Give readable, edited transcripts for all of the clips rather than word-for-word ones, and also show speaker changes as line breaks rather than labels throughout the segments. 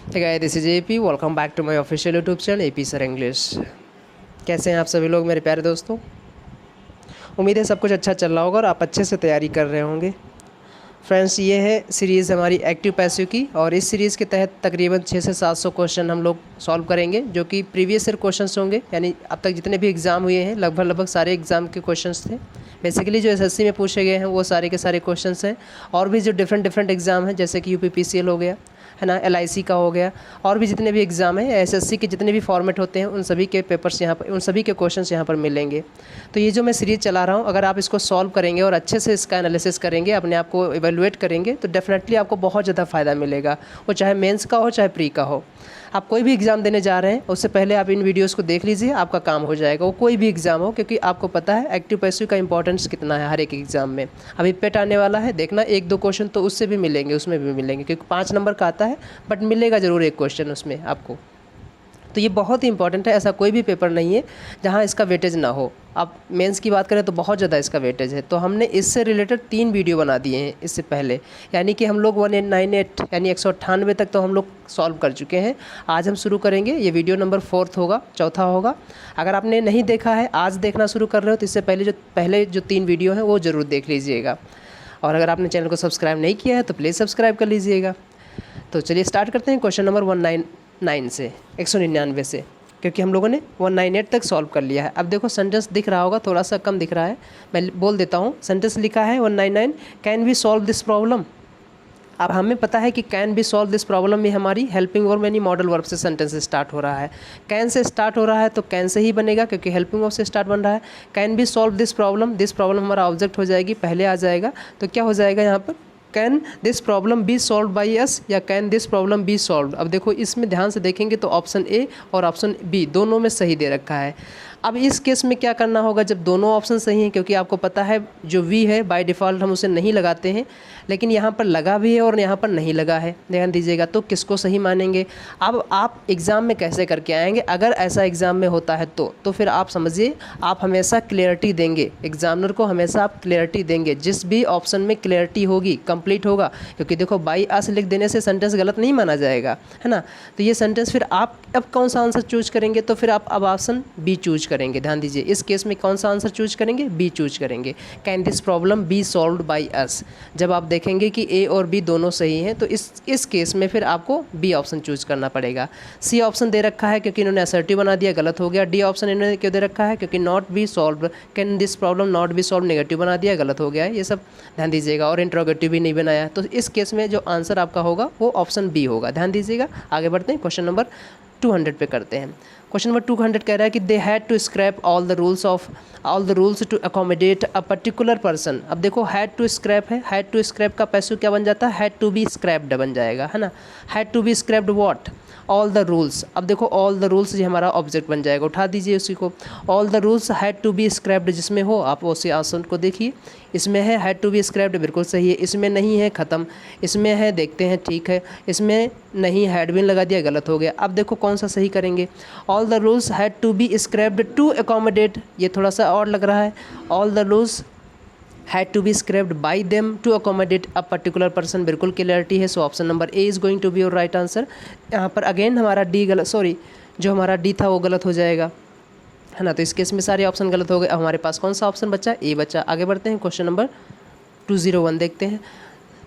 Hey guys, this is AP. Welcome back to my official YouTube channel AP Sir English. कैसे हैं आप सभी लोग मेरे प्यारे दोस्तों। उम्मीद है सब कुछ अच्छा चल रहा होगा और आप अच्छे से तैयारी कर रहे होंगे। फ्रेंड्स, ये है सीरीज़ हमारी एक्टिव पैसिव की और इस सीरीज़ के तहत तकरीबन 600 से 700 क्वेश्चन हम लोग सॉल्व करेंगे, जो कि प्रीवियस ईयर क्वेश्चंस होंगे। यानी अब तक जितने भी एग्ज़ाम हुए हैं लगभग सारे एग्ज़ाम के क्वेश्चंस थे। बेसिकली जो एसएससी में पूछे गए हैं वो सारे के सारे क्वेश्चंस हैं, और भी जो डिफरेंट एग्ज़ाम हैं जैसे कि यूपीपीसीएल हो गया है ना, एलआईसी का हो गया, और भी जितने भी एग्ज़ाम हैं एसएससी के जितने भी फॉर्मेट होते हैं उन सभी के पेपर्स यहाँ पर, उन सभी के क्वेश्चंस यहाँ पर मिलेंगे। तो ये जो मैं सीरीज़ चला रहा हूँ, अगर आप इसको सॉल्व करेंगे और अच्छे से इसका एनालिसिस करेंगे, अपने आप को इवेलुएट करेंगे, तो डेफिनेटली आपको बहुत ज़्यादा फ़ायदा मिलेगा। वो चाहे मेंस का हो चाहे प्री का हो। आप कोई भी एग्ज़ाम देने जा रहे हैं उससे पहले आप इन वीडियोज़ को देख लीजिए, आपका काम हो जाएगा। वो कोई भी एग्ज़ाम हो, क्योंकि आपको पता है एक्टिव पैसिव का इंपॉर्टेंस कितना है हर एक एग्ज़ाम में। अभी पेट आने वाला है, देखना 1-2 क्वेश्चन तो उससे भी मिलेंगे, उसमें भी मिलेंगे, क्योंकि 5 नंबर का आता है, बट मिलेगा ज़रूर एक क्वेश्चन उसमें आपको। तो ये बहुत ही इंपॉर्टेंट है। ऐसा कोई भी पेपर नहीं है जहाँ इसका वेटेज ना हो। अब मेंस की बात करें तो बहुत ज़्यादा इसका वेटेज है। तो हमने इससे रिलेटेड 3 वीडियो बना दिए हैं इससे पहले, यानी कि हम लोग 1898 यानी 198 तक तो हम लोग सॉल्व कर चुके हैं। आज हम शुरू करेंगे, ये वीडियो नंबर 4 होगा, चौथा होगा। अगर आपने नहीं देखा है, आज देखना शुरू कर रहे हो, तो इससे पहले जो 3 वीडियो हैं वो ज़रूर देख लीजिएगा। और अगर आपने चैनल को सब्सक्राइब नहीं किया है तो प्लीज़ सब्सक्राइब कर लीजिएगा। तो चलिए स्टार्ट करते हैं क्वेश्चन नंबर 199 से, 199 से, क्योंकि हम लोगों ने 198 तक सॉल्व कर लिया है। अब देखो सेंटेंस दिख रहा होगा, थोड़ा सा कम दिख रहा है, मैं बोल देता हूँ। सेंटेंस लिखा है 199, can we solve this problem. अब हमें पता है कि can be solve this problem में हमारी हेल्पिंग वर्ब यानी मॉडल वर्ब से सेंटेंस स्टार्ट हो रहा है। कैन से स्टार्ट हो रहा है तो कैन से ही बनेगा, क्योंकि हेल्पिंग वर्ब से स्टार्ट बन रहा है। Can be solve this problem हमारा ऑब्जेक्ट हो जाएगी, पहले आ जाएगा। तो क्या हो जाएगा यहाँ पर, can this problem be solve by us या can this problem be solve. अब देखो इसमें ध्यान से देखेंगे तो ऑप्शन ए और ऑप्शन बी दोनों में सही दे रखा है। अब इस केस में क्या करना होगा, जब दोनों ऑप्शन सही हैं, क्योंकि आपको पता है जो वी है बाय डिफ़ॉल्ट हम उसे नहीं लगाते हैं, लेकिन यहाँ पर लगा भी है और यहाँ पर नहीं लगा है, ध्यान दीजिएगा। तो किसको सही मानेंगे। अब आप एग्ज़ाम में कैसे करके आएंगे, अगर ऐसा एग्ज़ाम में होता है तो फिर आप समझिए, आप हमेशा क्लियरिटी देंगे एग्जामिनर को, हमेशा आप क्लियरिटी देंगे। जिस भी ऑप्शन में क्लियरिटी होगी, कंप्लीट होगा, क्योंकि देखो बाई अस लिख देने से सेंटेंस गलत नहीं माना जाएगा, है ना। तो ये सेंटेंस फिर आप अब कौन सा आंसर चूज करेंगे, तो फिर आप अब ऑप्शन बी चूज करेंगे। ध्यान दीजिए, इस केस में कौन सा आंसर चूज करेंगे, बी चूज करेंगे। Can this problem B solved by us. जब आप देखेंगे कि ए और बी दोनों सही हैं, तो इस केस में फिर आपको बी ऑप्शन चूज करना पड़ेगा। सी ऑप्शन दे रखा है क्योंकि इन्होंने असर्टिव बना दिया, गलत हो गया। डी ऑप्शन इन्होंने क्यों दे रखा है, क्योंकि not be solve, can this problem not be solve negative बना दिया, गलत हो गया है। ये सब ध्यान दीजिएगा, और इंट्रोगेटिव भी नहीं बनाया। तो इस केस में जो आंसर आपका होगा वो ऑप्शन बी होगा। ध्यान दीजिएगा। आगे बढ़ते हैं, क्वेश्चन नंबर 200 पे करते हैं। क्वेश्चन नंबर 200 कह रहा है कि they had to scrap all the rules to accommodate a particular person. अब देखो हैड टू स्क्रैप है, हैड टू स्क्रैप का पैसिव क्या बन जाता है, हैड टू बी स्क्रैप्ड बन जाएगा, है ना। Had to be scrapped what, all the rules. अब देखो ऑल द रूल्स ये हमारा ऑब्जेक्ट बन जाएगा, उठा दीजिए उसी को। All the rules had to be scrapped जिसमें हो, आप उसी आंसर को देखिए। इसमें है हैड टू बी स्क्रैप्ड, बिल्कुल सही है। इसमें नहीं है, ख़त्म। इसमें है, देखते हैं, ठीक है। इसमें नहीं, हैड बीन लगा दिया, गलत हो गया। अब देखो कौन सा सही करेंगे। All the rules had to be scrapped to accommodate, ये थोड़ा सा और लग रहा है। All the rules had to be scrapped by them to accommodate a particular person, बिल्कुल क्लियरिटी है। So option number A is going to be your right answer. यहाँ पर अगेन हमारा डी गलत, सॉरी जो हमारा डी था वो गलत हो जाएगा, है ना। तो इस केस में सारे ऑप्शन गलत हो गए। अब हमारे पास कौन सा ऑप्शन बचा, ए बचा। आगे बढ़ते हैं, क्वेश्चन नंबर 201 देखते हैं।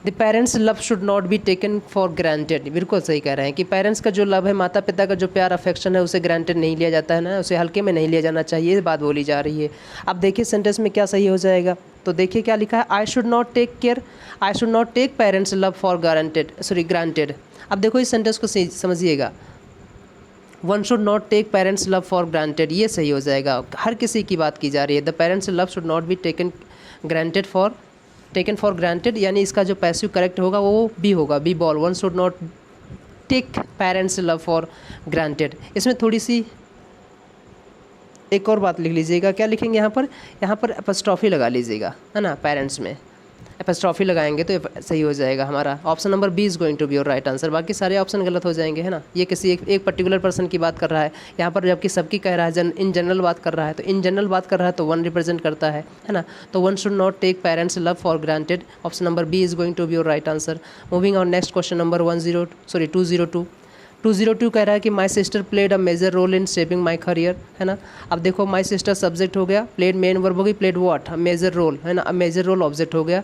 The parents love should not be taken for granted, बिल्कुल सही कह रहे हैं कि पेरेंट्स का जो लव है, माता पिता का जो प्यार अफेक्शन है, उसे ग्रांटेड नहीं लिया जाता है ना, उसे हल्के में नहीं लिया जाना चाहिए, ये बात बोली जा रही है। अब देखिए सेंटेंस में क्या सही हो जाएगा, तो देखिए क्या लिखा है, I should not take care, I should not take parents love for granted. अब देखो इस सेंटेंस को समझिएगा, one should not take parents love for granted, ये सही हो जाएगा। हर किसी की बात की जा रही है। The parents love should not be taken for granted, यानी इसका जो पैसिव करेक्ट होगा वो बी होगा, बी बॉल। One should not take parents love for granted. इसमें थोड़ी सी एक और बात लिख लीजिएगा, क्या लिखेंगे यहाँ पर एपस्ट्रॉफी लगा लीजिएगा, है ना। पेरेंट्स में एपस्ट्रॉफी लगाएंगे तो सही हो जाएगा हमारा। Option number B is going to be your right answer. बाकी सारे ऑप्शन गलत हो जाएंगे, है ना। ये किसी एक पर्टिकुलर पर्सन की बात कर रहा है यहाँ पर, जबकि सबकी कह रहा है, इन जनरल बात कर रहा है। तो इन जनरल बात कर रहा है तो वन रिप्रेजेंट करता है ना। तो one should not take parents love for granted. Option number B is going to be your right answer. Moving on next question number 202। 202 कह रहा है कि my sister played a major role in shaping my career, है ना। अब देखो my sister subject हो गया, प्लेड मेन वर्ब होगी, प्लेड व्हाट, मेजर रोल, है ना। अब मेजर रोल ऑब्जेक्ट हो गया,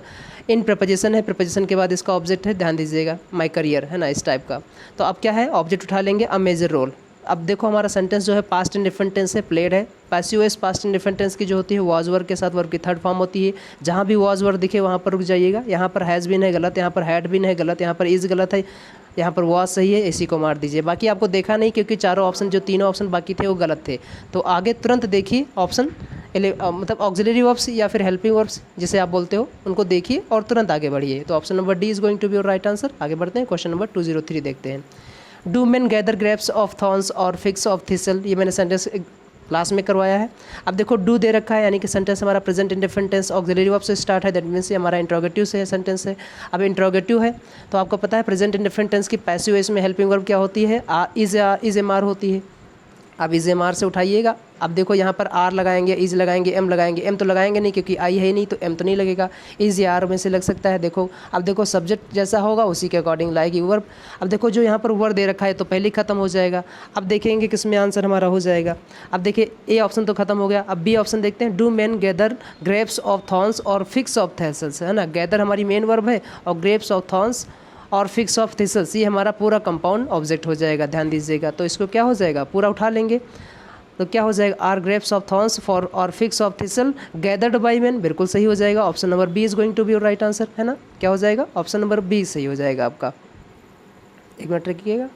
इन प्रपोजिशन है, प्रपोजिशन के बाद इसका ऑब्जेक्ट है, ध्यान दीजिएगा, माई करियर, है ना, इस टाइप का। तो अब क्या है, ऑब्जेक्ट उठा लेंगे, अ मेजर रोल। अब देखो हमारा सेंटेंस जो है पास्ट इंडिफरेंट टेंस है, प्लेड है। Passive voice past indifferent tense की जो होती है वाज वर्ब के साथ वर्ब की थर्ड फॉर्म होती है। जहाँ भी वाज वर्ब दिखे वहाँ पर रुक जाइएगा। यहाँ पर हैज़ बीन है गलत, यहाँ पर हैड बीन है गलत, यहाँ पर इज़ गलत है, यहाँ पर वाज सही है, इसी को मार दीजिए। बाकी आपको देखा नहीं क्योंकि चारों ऑप्शन जो तीनों ऑप्शन बाकी थे वो गलत थे। तो आगे तुरंत देखिए ऑप्शन मतलब ऑक्सिलरी वर्ब्स या फिर हेल्पिंग वर्ब्स जिसे आप बोलते हो उनको देखिए और तुरंत आगे बढ़िए। तो option number D is going to be your right answer. आगे बढ़ते हैं, क्वेश्चन नंबर 203 देखते हैं। Do men gather grapes of thorns or figs of thistle, ये मैंने सेंटेंस क्लास में करवाया है। अब देखो डू दे रखा है, यानी कि सेंटेंस हमारा present indifferent tense auxiliary verb से स्टार्ट है, दैट मीन्स ये हमारा इंट्रोगेटिव से है सेंटेंस है। अब इंट्रोगेटिव है तो आपको पता है प्रेजेंट इंडिफरेंट टेंस की पैसिव वॉइस में हेल्पिंग वर्ब क्या होती है, इज एम आर होती है। अब इज एम आर से उठाइएगा। अब देखो यहाँ पर आर लगाएंगे, इज लगाएंगे, एम लगाएंगे, एम तो लगाएंगे नहीं क्योंकि आई है नहीं, तो एम तो नहीं लगेगा, इज या आर में से लग सकता है। देखो अब देखो सब्जेक्ट जैसा होगा उसी के अकॉर्डिंग लाएगी वर्ब। अब देखो जो यहाँ पर वर्ब दे रखा है तो पहले ही खत्म हो जाएगा। अब देखेंगे किसमें आंसर हमारा हो जाएगा। अब देखिए ए ऑप्शन तो खत्म हो गया, अब बी ऑप्शन देखते हैं। Do men gather grapes of thorns or figs of थैसल्स, है ना। गैदर हमारी मेन वर्ब है और grapes of thorns or figs of थिसल्स ये हमारा पूरा कंपाउंड ऑब्जेक्ट हो जाएगा, ध्यान दीजिएगा। तो इसको क्या हो जाएगा, पूरा उठा लेंगे तो क्या हो जाएगा, are grapes of thorns for और figs of thistle gathered by man, बिल्कुल सही हो जाएगा। Option number B is going to be your right answer, है ना। क्या हो जाएगा, ऑप्शन नंबर बी सही हो जाएगा आपका। एक मिनट रखिएगा,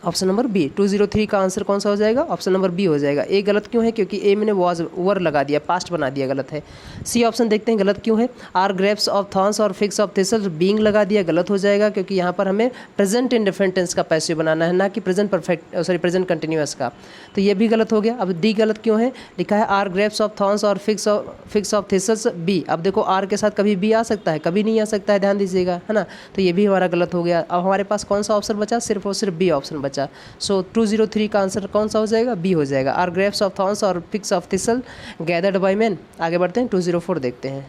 ऑप्शन नंबर बी 203 का आंसर कौन सा हो जाएगा, ऑप्शन नंबर बी हो जाएगा। ए गलत क्यों है, क्योंकि ए मैंने वाज वर लगा दिया, पास्ट बना दिया, गलत है। सी ऑप्शन देखते हैं गलत क्यों है, are grapes of thorns or figs of thistle being लगा दिया, गलत हो जाएगा क्योंकि यहाँ पर हमें प्रेजेंट इंडिफरेंट टेंस का पैसिव बनाना है, ना कि प्रेजेंट परफेक्ट प्रेजेंट कंटिन्यूअस का। तो ये भी गलत हो गया। अब डी गलत क्यों है, लिखा है are grapes of thorns or figs of थिसल्स B. अब देखो आर के साथ कभी बी आ सकता है, कभी नहीं आ सकता है, ध्यान दीजिएगा, है ना। तो ये भी हमारा गलत हो गया। अब हमारे पास कौन सा ऑप्शन बचा, सिर्फ और सिर्फ बी ऑप्शन बचा। सो 203 का आंसर कौन सा हो जाएगा, बी हो जाएगा। Are grapes of thorns or figs of thistle gathered by man. आगे बढ़ते हैं, 204 देखते हैं।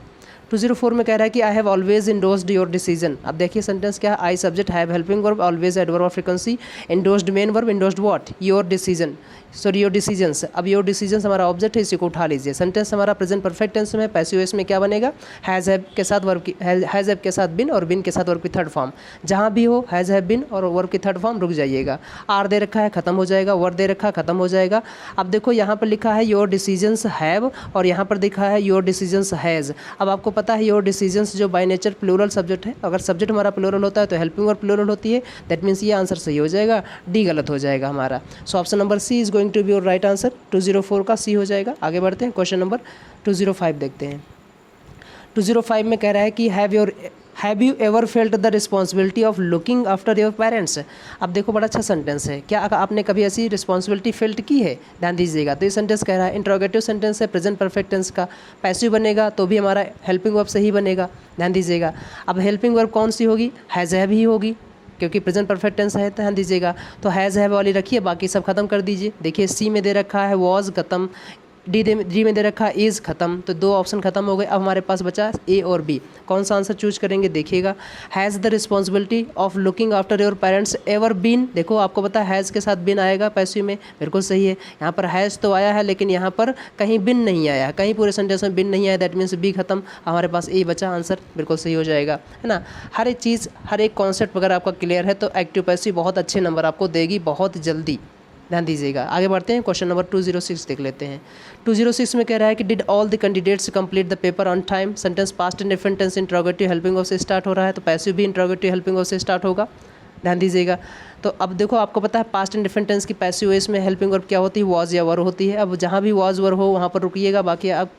204 में कह रहा है कि I have always endorsed your decision. अब देखिए सेंटेंस क्या है, I subject, have helping verb, always adverb of frequency, endorsed main verb, endorsed what, your decision, sorry your decisions. अब योर डिसीजंस हमारा ऑब्जेक्ट है, इसी को उठा लीजिए। सेंटेंस हमारा प्रेजेंट परफेक्ट टेंस में, पैसिव वॉइस में क्या बनेगा, हैज़ हैव के साथ वर्ब की, हैज़ हैव के साथ बिन और बिन के साथ वर्ब की थर्ड फॉर्म। जहाँ भी हो हैज़ हैव बिन और वर्ब की थर्ड फॉर्म रुक जाइएगा। आर दे रखा है खत्म हो जाएगा, वर्ड दे रखा है खत्म हो जाएगा। अब देखो यहाँ पर लिखा है योर डिसीजंस हैव और यहाँ पर लिखा है योर डिसीजंस हैज़। अब आपको पता है योर डिसीजंस जो बाय नेचर प्लूरल सब्जेक्ट है, अगर सब्जेक्ट हमारा प्लूरल होता है तो हेल्पिंग वर्ब प्लूरल होती है, दैट मीन्स ये आंसर सही हो जाएगा, डी गलत हो जाएगा हमारा। So option number C is going to be your right answer. 204 का सी हो जाएगा। आगे बढ़ते हैं, क्वेश्चन नंबर 205 देखते हैं। 205 में कह रहा है कि have you ever felt the responsibility of looking after your parents. अब देखो बड़ा अच्छा सेंटेंस है, क्या आपने कभी ऐसी रिस्पॉन्सिबिलिटी फेल्ट की है, ध्यान दीजिएगा। तो ये सेंटेंस कह रहा है इंट्रोगेटिव सेंटेंस है, प्रेजेंट परफेक्ट टेंस का, पैसिव बनेगा तो भी हमारा हेल्पिंग वर्ब से ही बनेगा, ध्यान दीजिएगा। अब हेल्पिंग वर्ब कौन सी होगी, हैज़ हैव ही होगी क्योंकि प्रेजेंट परफेक्ट टेंस है, ध्यान दीजिएगा। तो हैज़ हैव वाली रखिए, बाकी सब खत्म कर दीजिए। देखिए सी में दे रखा है वॉज खत्म, डी में दे रखा है इज़ खत्म, तो दो ऑप्शन खत्म हो गए। अब हमारे पास बचा ए और बी, कौन सा आंसर चूज करेंगे देखिएगा। Has the responsibility of looking after your parents ever been, देखो आपको पता है हैज़ के साथ बिन आएगा पैसिव में, बिल्कुल सही है। यहाँ पर हैज़ तो आया है लेकिन यहाँ पर कहीं बिन नहीं आया, कहीं पूरे सेंटेंस में बिन नहीं आया, दैट मीन्स बी खत्म, हमारे पास ए बचा, आंसर बिल्कुल सही हो जाएगा, है ना। हर एक चीज़, हर एक कॉन्सेप्ट अगर आपका क्लियर है तो एक्टिव पैसिव बहुत अच्छे नंबर आपको देगी बहुत जल्दी, ध्यान दीजिएगा। आगे बढ़ते हैं, क्वेश्चन नंबर 206 देख लेते हैं। 206 में कह रहा है कि did all the candidates complete the paper on time. Sentence past indifferent tense interrogative helping verb से स्टार्ट हो रहा है, तो पैसिव भी इंट्रोगेटिव हेल्पिंग वर्ब से स्टार्ट होगा, ध्यान दीजिएगा। तो अब देखो आपको पता है पास्ट इंडिफरेंट टेंस की पैसिव वॉइस में हेल्पिंग वर्ब क्या होती है, वॉज या वर होती है। अब जहाँ भी वॉज वर हो वहाँ पर रुकिएगा, बाकी आप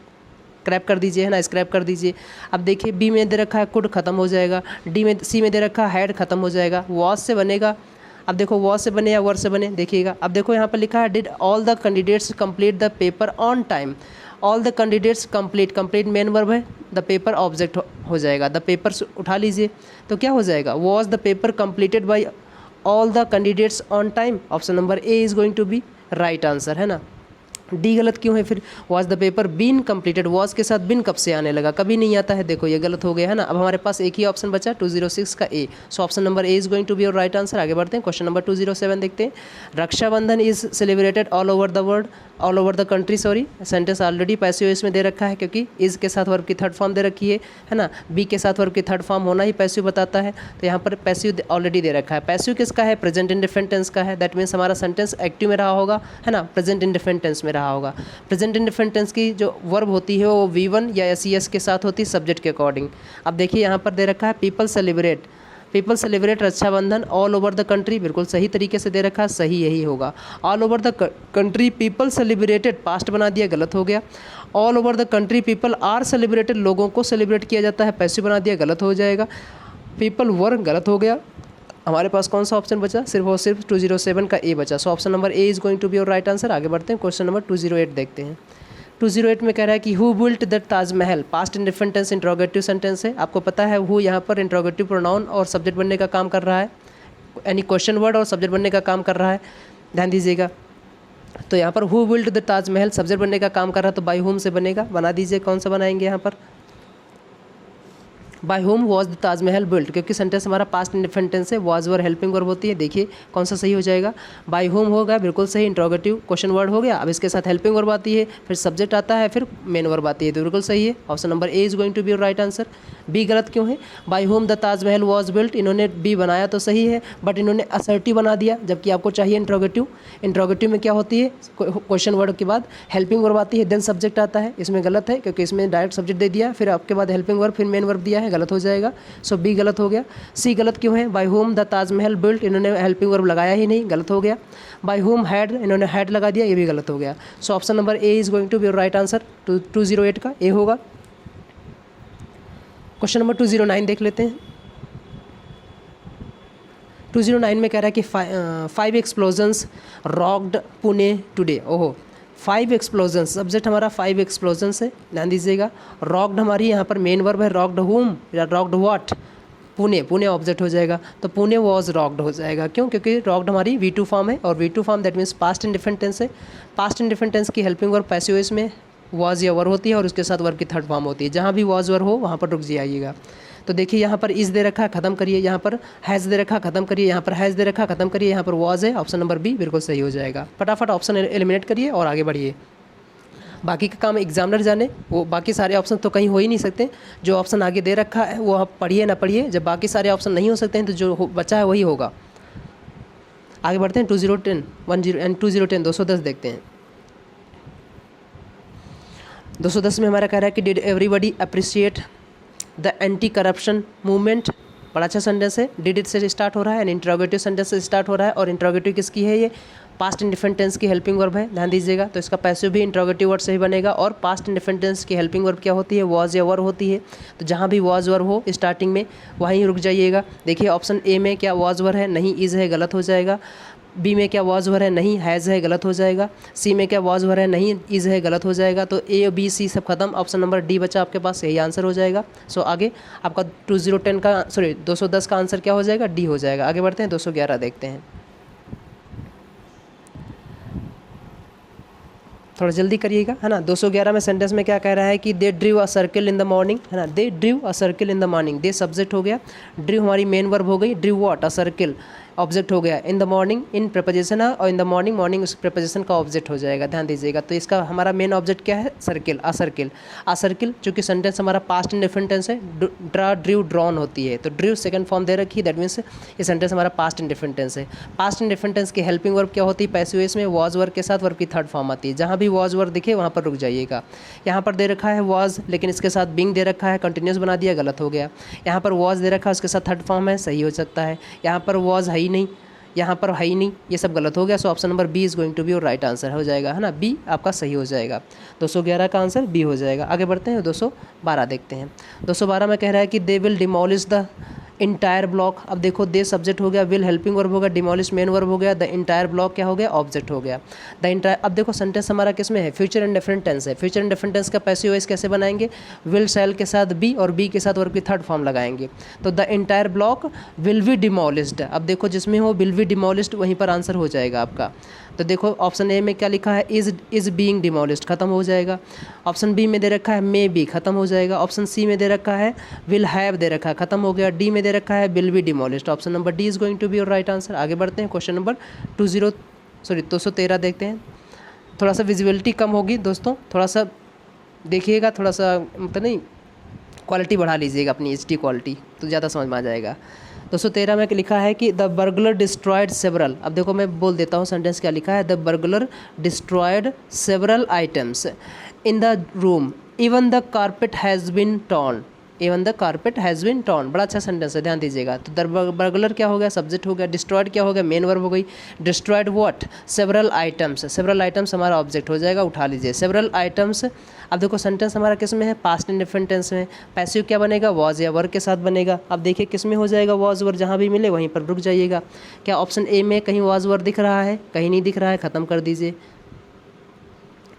स्क्रैप कर दीजिए, है ना, स्क्रैप कर दीजिए। अब देखिए बी में दे रखा है कुड, खत्म हो जाएगा। सी में दे रखा है हैड, खत्म हो जाएगा। वॉज से बनेगा, अब देखो वॉज से बने या वर से बने, देखिएगा। अब देखो यहाँ पर लिखा है did all the candidates complete the paper on time. All the candidates complete main verb है, द पेपर ऑब्जेक्ट हो जाएगा। द पेपर उठा लीजिए तो क्या हो जाएगा, was the paper completed by all the candidates on time. Option number A is going to be right answer, है ना। डी गलत क्यों है फिर? Was the paper been completed, was के साथ बिन कब से आने लगा? कभी नहीं आता है। देखो ये गलत हो गया है ना। अब हमारे पास एक ही ऑप्शन बचा 206 का A. So option number A is going to be your right answer. आगे बढ़ते हैं, क्वेश्चन नंबर 207 देखते हैं। Rakshabandhan is celebrated all over the world, all over the country, sorry sentence already passive voice में दे रखा है क्योंकि इज के साथ वर्ब की थर्ड फॉर्म दे रखी है ना। बी के साथ वर्ब की थर्ड फॉर्म होना ही पैसिव बताता है, तो यहाँ पर पैसिव ऑलरेडी दे रखा है। पैसिव किसका है? प्रेजेंट इंडिफरेंट टेंस का है। दैट मीन्स हमारा सेंटेंस एक्टिव में रहा होगा, है ना, प्रेजेंट इंडिफरेंट टेंस में रहा होगा। प्रेजेंट इंडिफरेंट टेंस की जो वर्ब होती है वो V1 या SES के साथ होती है सब्जेक्ट के अकॉर्डिंग। अब देखिए यहाँ पर दे रखा है people celebrate Rakshabandhan all over the country, बिल्कुल सही तरीके से दे रखा है, सही यही होगा। All over the country people celebrated, past बना दिया, गलत हो गया। All over the country people are celebrated, लोगों को सेलिब्रेट किया जाता है, पैसिव बना दिया, गलत हो जाएगा। पीपल वर, गलत हो गया। हमारे पास कौन सा ऑप्शन बचा? सिर्फ और सिर्फ 207 का ए बचा। So option number A is going to be your right answer. आगे बढ़ते हैं, क्वेश्चन नंबर 208 देखते हैं। 208 में कह रहा है कि who built the Taj Mahal, past indifferent tense interrogative sentence है। आपको पता है हु यहाँ पर इंट्रोगेटिव प्रोनाउन और सब्जेक्ट बनने का काम कर रहा है, यानी क्वेश्चन वर्ड और सब्जेक्ट बनने का काम कर रहा है, ध्यान दीजिएगा। तो यहाँ पर who built the Taj Mahal subject बनने का काम कर रहा है, तो बाय हुम से बनेगा, बना दीजिए। कौन सा बनाएंगे यहाँ पर? By whom was the Taj Mahal built, क्योंकि सेंटेंस हमारा पास्ट इंडिफरेंट टेंस है, वॉज वर हेल्पिंग वर्ब होती है। देखिए कौन सा सही हो जाएगा? बाय होम होगा, बिल्कुल सही। इंट्रोगेटिव क्वेश्चन वर्ड हो गया, अब इसके साथ हेल्पिंग वर्ब आती है, फिर सब्जेक्ट आता है, फिर मेन वर्ब आती है, तो बिल्कुल सही है। Option number A is going to be your right answer. B गलत क्यों है? By whom the Taj Mahal was built, इन्होंने बी बनाया तो सही है, बट इन्होंने असर्टिव बना दिया, जबकि आपको चाहिए इंट्रोगेटिव। इंट्रोगेटिव में क्या होती है? क्वेश्चन वर्ड के बाद हेल्पिंग वर्ब आती है, देन सब्जेक्ट आता है। इसमें गलत है क्योंकि इसमें डायरेक्ट सब्जेक्ट दे दिया, फिर आपके बाद हेल्पिंग वर्ब, फिर मेन वर्ब दिया है, गलत हो जाएगा। सो बी गलत हो गया। सी गलत क्यों है? By whom the Taj Mahal built, इन्होंने हेल्पिंग वर्ब लगाया ही नहीं, गलत हो गया। बाय होम हैड, इन्होंने हैड लगा दिया, ये भी गलत हो गया। So option number A is going to be your right answer. 208 का ए होगा। क्वेश्चन नंबर 209 देख लेते हैं। 209 में कह रहा है कि 5 एक्सप्लोजन्स रॉक्ड पुणे टुडे। ओहो, 5 एक्सप्लोजन्स, सब्जेक्ट हमारा 5 एक्सप्लोजन्स है, ध्यान दीजिएगा। रॉक्ड हमारी यहाँ पर मेन वर्ब है, रॉक्ड हुम या रॉक्ड व्हाट? पुणे ऑब्जेक्ट हो जाएगा, तो पुणे वॉज रॉक्ड हो जाएगा। क्यों? क्योंकि रॉक्ड हमारी V2 फॉर्म है, और V2 form that means past indifferent tense है। पास्ट इंडिफरेंट टेंस की हेल्पिंग वर्ब पैसिव वॉइस में वॉज या वर होती है, और उसके साथ वर्ब की थर्ड फॉर्म होती है। जहाँ भी वॉज वर हो वहाँ पर रुक जाइएगा। तो देखिए यहाँ पर इज दे रखा, खत्म करिए। यहाँ पर हैज़ दे रखा, खत्म करिए। यहाँ पर हैज़ दे रखा, खत्म करिए। यहाँ पर वॉज है, ऑप्शन नंबर बी बिल्कुल सही हो जाएगा। फटाफट ऑप्शन एलिमिनेट करिए और आगे बढ़िए। बाकी का काम एग्जामिनर जाने, वो बाकी सारे ऑप्शन तो कहीं हो ही नहीं सकते। जो ऑप्शन आगे दे रखा है वो आप पढ़िए ना पढ़िए, जब बाकी सारे ऑप्शन नहीं हो सकते हैं तो जो बचा है वही होगा। आगे बढ़ते हैं। 2010 210 देखते हैं। 210 में हमारा कह रहा है कि did everybody appreciate the anti corruption movement. बड़ा अच्छा सेंटेंस है, डिड इट से स्टार्ट हो रहा है, एंड इंट्रोगेटिव सेंटेंस से स्टार्ट हो रहा है, और इंट्रोगेटिव किसकी है? ये पास्ट इंडिफरेंट टेंस की हेल्पिंग वर्ब है, ध्यान दीजिएगा। तो इसका पैसिव भी इंट्रोगेटिव वर्ड से ही बनेगा, और पास्ट इंडिफरेंट टेंस की हेल्पिंग वर्ब क्या होती है? वॉज या वर होती है। तो जहाँ भी वॉज वर हो स्टार्टिंग में वहीं रुक जाइएगा। देखिए ऑप्शन ए में क्या वॉज वर है? नहीं, इज़ है, गलत हो जाएगा। बी में क्या वॉज वर है? नहीं, हैज़ है, गलत हो जाएगा। सी में क्या वॉज वर है? नहीं, इज़ है, गलत हो जाएगा। तो ए बी सी सब खत्म, ऑप्शन नंबर डी बचा आपके पास, यही आंसर हो जाएगा। सो आगे आपका 210 का आंसर क्या हो जाएगा? डी हो जाएगा। आगे बढ़ते हैं, 211 देखते हैं। थोड़ा जल्दी करिएगा, है ना। 211 में सेंटेंस में क्या कह रहा है कि they drew a circle in the morning, है ना। They drew a circle in the morning, they subject हो गया, ड्रीव हमारी मेन वर्ब हो गई, drew what? A circle object हो गया। In the morning in preposition है, और इन द मॉर्निंग उस प्रेपोजिशन का ऑब्जेक्ट हो जाएगा, ध्यान दीजिएगा। तो इसका हमारा मेन ऑब्जेक्ट क्या है? सर्किल, अ सर्किल। अ सर्किल चूँकि सेंटेंस हमारा पास्ट इंडिफरेंट टेंस है, ड्रा ड्रीव ड्रॉन होती है, तो ड्रीव सेकंड फॉर्म दे रखी है, दैट मीन्स ये सेंटेंस हमारा पास्ट इंडिफरेंट टेंस है। पास्ट इंडिफरेंट टेंस की हेल्पिंग वर्ब क्या होती है? पैसिव वॉइस में वॉज वर्ब के साथ वर्ब की थर्ड फॉर्म आती है। जहाँ भी वॉज वर्ब दिखे वहाँ पर रुक जाइएगा। यहाँ पर दे रखा है वॉज, लेकिन इसके साथ बिंग दे रखा है, कंटिन्यूस बना दिया, गलत हो गया। यहाँ पर वॉज दे रखा है, उसके साथ थर्ड फॉर्म है, सही हो सकता है। यहाँ पर वॉज है ही नहीं, यहाँ पर है ही नहीं, ये सब गलत हो गया। So option number B is going to be your right answer हो जाएगा, है ना। बी आपका सही हो जाएगा। 211 का आंसर बी हो जाएगा। आगे बढ़ते हैं, 212 देखते हैं। 212 में कह रहा है कि they will demolish the entire block, अब देखो दे सब्जेक्ट हो गया, विल हेल्पिंग वर्ब हो गया, डिमोलिश मेन वर्ब हो गया, द इंटायर ब्लॉक क्या हो गया, ऑब्जेक्ट हो गया। द इंटायर, अब देखो सेंटेंस हमारा किस में है, फ्यूचर इंडेफिनिट टेंस है। फ्यूचर इंडेफिनिट टेंस का पैसिव वॉइस कैसे बनाएंगे, विल शैल के साथ बी और बी के साथ वर्ब की थर्ड फॉर्म लगाएंगे। तो the entire block will be demolished, अब देखो जिसमें हो विल बी डिमोलिश्ड वहीं पर आंसर हो जाएगा आपका। तो देखो ऑप्शन ए में क्या लिखा है, इज बीइंग डिमोलिश्ड, खत्म हो जाएगा। ऑप्शन बी में दे रखा है मे बी, खत्म हो जाएगा। ऑप्शन सी में दे रखा है विल हैव, दे रखा है, खत्म हो गया। डी में दे रखा है will be demolished. Option number D is going to be your right answer. आगे बढ़ते हैं, क्वेश्चन नंबर 213 देखते हैं। थोड़ा सा विजिबिलिटी कम होगी दोस्तों, थोड़ा सा देखिएगा, थोड़ा सा मतलब नहीं क्वालिटी बढ़ा लीजिएगा अपनी HD क्वालिटी, तो ज़्यादा समझ में आ जाएगा। 213 में लिखा है कि द बर्गलर डिस्ट्रॉयड सेवरल, अब देखो मैं बोल देता हूँ सेंटेंस क्या लिखा है, the burglar destroyed several items in the room, even the carpet has been torn, even the carpet has been torn. बड़ा अच्छा सेंटेंस है, ध्यान दीजिएगा। तो द बर्गलर क्या हो गया, सब्जेक्ट हो गया, डिस्ट्रॉयड क्या हो गया, मेन वर्ब हो गई, destroyed what, several items, several items हमारा ऑब्जेक्ट हो जाएगा, उठा लीजिए सेवरल आइटम्स। अब देखो सेंटेंस हमारा किस में है, पास्ट इंडेफिनिट टेंस में। पैसिव क्या बनेगा, वॉज या वर के साथ बनेगा। अब देखिए किस में हो जाएगा, वॉज वर, जहाँ भी मिले वहीं पर रुक जाइएगा। क्या ऑप्शन ए में कहीं वॉज वर दिख रहा है, कहीं नहीं दिख रहा है, ख़त्म कर दीजिए।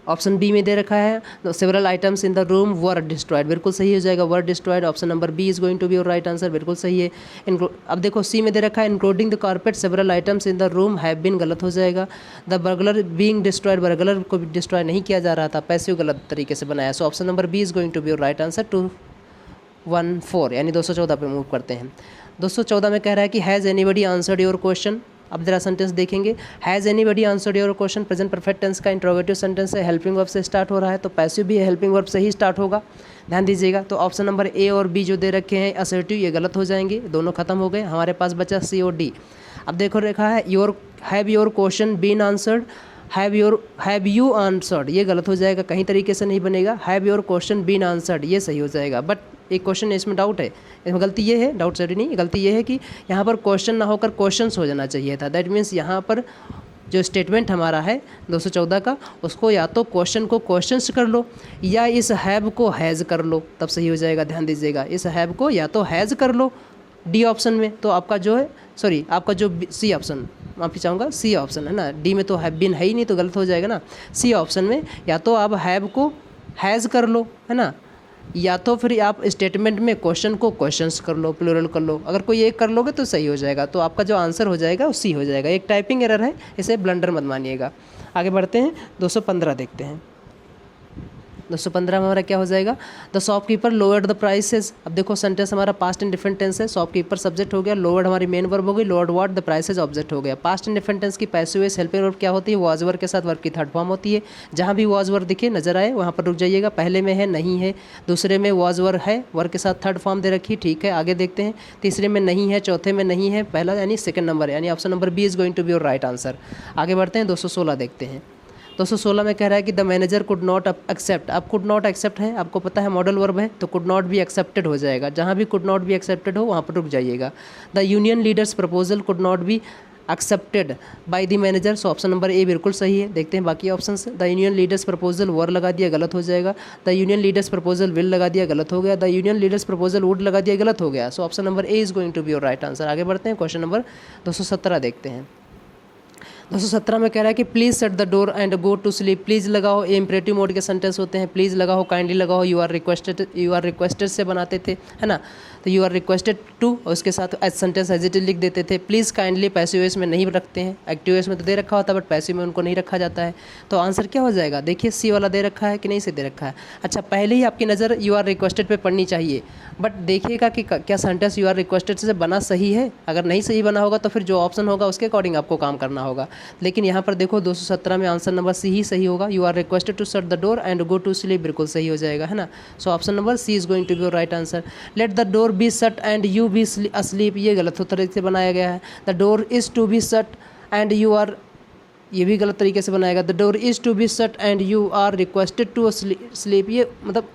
ऑप्शन बी में दे रखा है several items in the room were destroyed, बिल्कुल सही हो जाएगा, were destroyed. Option number B is going to be your right answer, बिल्कुल सही है। अब देखो सी में दे रखा है including the carpet several items in the room have been, गलत हो जाएगा। The burglar being destroyed, burglar को डिस्ट्रॉय नहीं किया जा रहा था, पैसिव गलत तरीके से बनाया। So option number B is going to be your right answer. 214 यानी 214 पे मूव करते हैं। 214 में कह रहा है कि has anybody answered your question. अब जरा सेंटेंस देखेंगे, has anybody answered your question, present perfect tense का इंट्रोगेटिव सेंटेंस है, हेल्पिंग वर्ब से स्टार्ट हो रहा है, तो पैसिव भी हेल्पिंग वर्ब से ही स्टार्ट होगा, ध्यान दीजिएगा। तो ऑप्शन नंबर ए और बी जो दे रखे हैं असर्टिव, ये गलत हो जाएंगे, दोनों खत्म हो गए। हमारे पास बचा सी और डी। अब देखो रखा है have your question been answered, have you answered, ये गलत हो जाएगा, कहीं तरीके से नहीं बनेगा। Have your question been answered ये सही हो जाएगा। बट एक क्वेश्चन है, इसमें डाउट है, इसमें गलती ये है, डाउट सॉरी नहीं, गलती ये है कि यहाँ पर क्वेश्चन ना होकर क्वेश्चंस हो जाना चाहिए था। दैट मीन्स यहाँ पर जो स्टेटमेंट हमारा है 214 का, उसको या तो क्वेश्चन को क्वेश्चंस कर लो या इस हैव को हैज़ कर लो, तब सही हो जाएगा। ध्यान दीजिएगा, इस हैव को या तो हैज़ कर लो डी ऑप्शन में, तो आपका जो है सॉरी आपका जो सी ऑप्शन, माफ़ी चाहूँगा, सी ऑप्शन है ना, डी में तो हैव बीन है ही नहीं, तो गलत हो जाएगा ना। सी ऑप्शन में या तो आप हैव को हैज़ कर लो, है ना, या तो फिर आप स्टेटमेंट में क्वेश्चन को क्वेश्चंस कर लो, प्लूरल कर लो। अगर कोई एक कर लोगे तो सही हो जाएगा, तो आपका जो आंसर हो जाएगा वो सी हो जाएगा। एक टाइपिंग एरर है, इसे ब्लंडर मत मानिएगा। आगे बढ़ते हैं, 215 देखते हैं। 215 में हमारा क्या हो जाएगा, the shopkeeper lowered the prices. अब देखो सेंटेंस हमारा पास्ट इंडिफिनिट टेंस है, शॉपकीपर सब्जेक्ट हो गया, लोअर्ड हमारी मेन वर्ब हो गई, lowered what, the prices object हो गया। पास्ट इंडिफिनिट टेंस की पैसिव वॉइस हेल्पिंग वर्ब क्या होती है, वॉज वर्ब के साथ वर्ब की थर्ड फॉर्म होती है। जहाँ भी वॉज वर्ब दिखे नजर आए वहाँ पर रुक जाइएगा। पहले में है नहीं है, दूसरे में वॉज वर्ब है, वर्ब के साथ थर्ड फॉर्म दे रखी, ठीक है। आगे देखते हैं, तीसरे में नहीं है, चौथे में नहीं है, पहला यानी सेकंड नंबर, यानी option number B is going to be your right answer. आगे बढ़ते हैं, 216 देखते हैं। 216 में कह रहा है कि the manager could not accept. अब कुड नॉट एक्सेप्ट है, आपको पता है मॉडल वर्ब है, तो कुड नॉट भी एक्सेप्टेड हो जाएगा। जहाँ भी कुड नॉट भी एक्सेप्टेड हो वहाँ पर रुक जाइएगा। The union leaders proposal could not be accepted by the manager, so option number A बिल्कुल सही है। देखते हैं बाकी options. The union leaders proposal were लगा दिया, गलत हो जाएगा। The union leaders proposal will लगा दिया, गलत हो गया। The union leaders proposal would लगा दिया, गलत हो गया। So option number A is going to be your right answer. आगे बढ़ते हैं, क्वेश्चन नंबर 217 देखते हैं। 217 में कह रहा है कि please shut the door and go to sleep. Please लगाओ, ये इंपरेटिव मोड के सेंटेंस होते हैं। प्लीज़ लगाओ, काइंडली लगाओ, यू आर रिक्वेस्टेड से बनाते थे, है ना, तो यू आर रिक्वेस्टेड टू, और उसके साथ as sentence as it is लिख देते थे। प्लीज़ काइंडली पैसिव वॉइस में नहीं रखते हैं, एक्टिव वॉइस में तो दे रखा होता है, बट पैसिव में उनको नहीं रखा जाता है। तो आंसर क्या हो जाएगा, देखिए सी वाला दे रखा है कि नहीं से दे रखा है। अच्छा, पहले ही आपकी नज़र यू आर रिक्वेस्टेड पे पड़नी चाहिए, बट देखिएगा कि क्या सेंटेंस यू आर रिक्वेस्टेड से बना सही है। अगर नहीं सही बना होगा तो फिर जो ऑप्शन होगा उसके अकॉर्डिंग आपको काम करना होगा। लेकिन यहाँ पर देखो 217 में आंसर नंबर सी ही सही होगा। You are requested to shut the door and go to sleep, बिल्कुल सही हो जाएगा, है ना। So option number C is going to be your right answer. Let the door be shut and you be asleep, ये गलत तरीके से बनाया गया है। The door is to be shut and you are, ये भी गलत तरीके से बनाएगा। The door is to be shut and you are requested to sleep, ये मतलब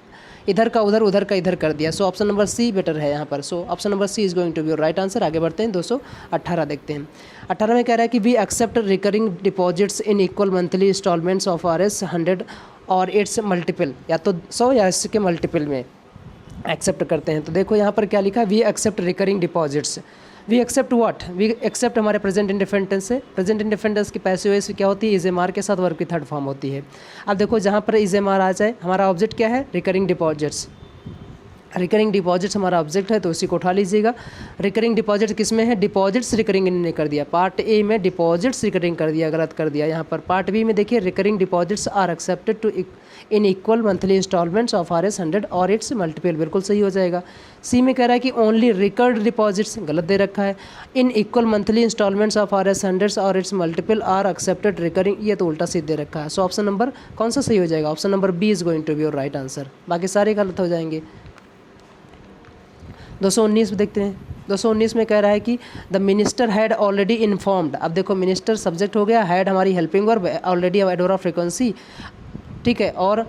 इधर का उधर, उधर का इधर कर दिया। So option number C better है यहाँ पर। So option number C is going to be your right answer. आगे बढ़ते हैं, 218 देखते हैं। 18 में कह रहा है कि we accept recurring deposits in equal monthly instalments of RS 100 और इट्स मल्टीपल, या तो 100 या इसके मल्टीपल में। एक्सेप्ट करते हैं। तो देखो यहाँ पर क्या लिखा है, we accept recurring deposits. We accept what, we accept हमारे प्रेजेंट इंडेफिनिट टेंस से। प्रेजेंट इंडेफिनिट टेंस की पैसिव वॉइस क्या होती है, इज एम आर के साथ वर्ब की थर्ड फॉर्म होती है। अब देखो जहाँ पर इज एम आर आ जाए, हमारा ऑब्जेक्ट क्या है, रिकरिंग डिपॉजिट्स। रिकरिंग डिपॉजिट्स हमारा ऑब्जेक्ट है, तो उसी को उठा लीजिएगा। रिकरिंग डिपॉजिट किस में है, डिपॉजिट्स रिकरिंग इन्होंने कर दिया, पार्ट ए में डिपॉजिट्स रिकरिंग कर दिया, गलत कर दिया। यहाँ पर पार्ट बी में देखिए, recurring deposits are accepted to in equal monthly instalments of RS 100 और इट्स मल्टीपल, बिल्कुल सही हो जाएगा। सी में कह रहा है कि ओनली रिकर्ड डिपॉजिट्स, गलत दे रखा है। In equal monthly instalments of RS 100 और its multiple are accepted recurring, ये तो उल्टा सीधे दे रखा है। सो ऑप्शन नंबर कौन सा सही हो जाएगा, option number B is going to be your right answer, बाकी सारे गलत हो जाएंगे। 219 में देखते हैं। 219 में कह रहा है कि the minister had already informed. अब देखो मिनिस्टर सब्जेक्ट हो गया, हैड हमारी helping verb, already adverb of frequency, ठीक है, और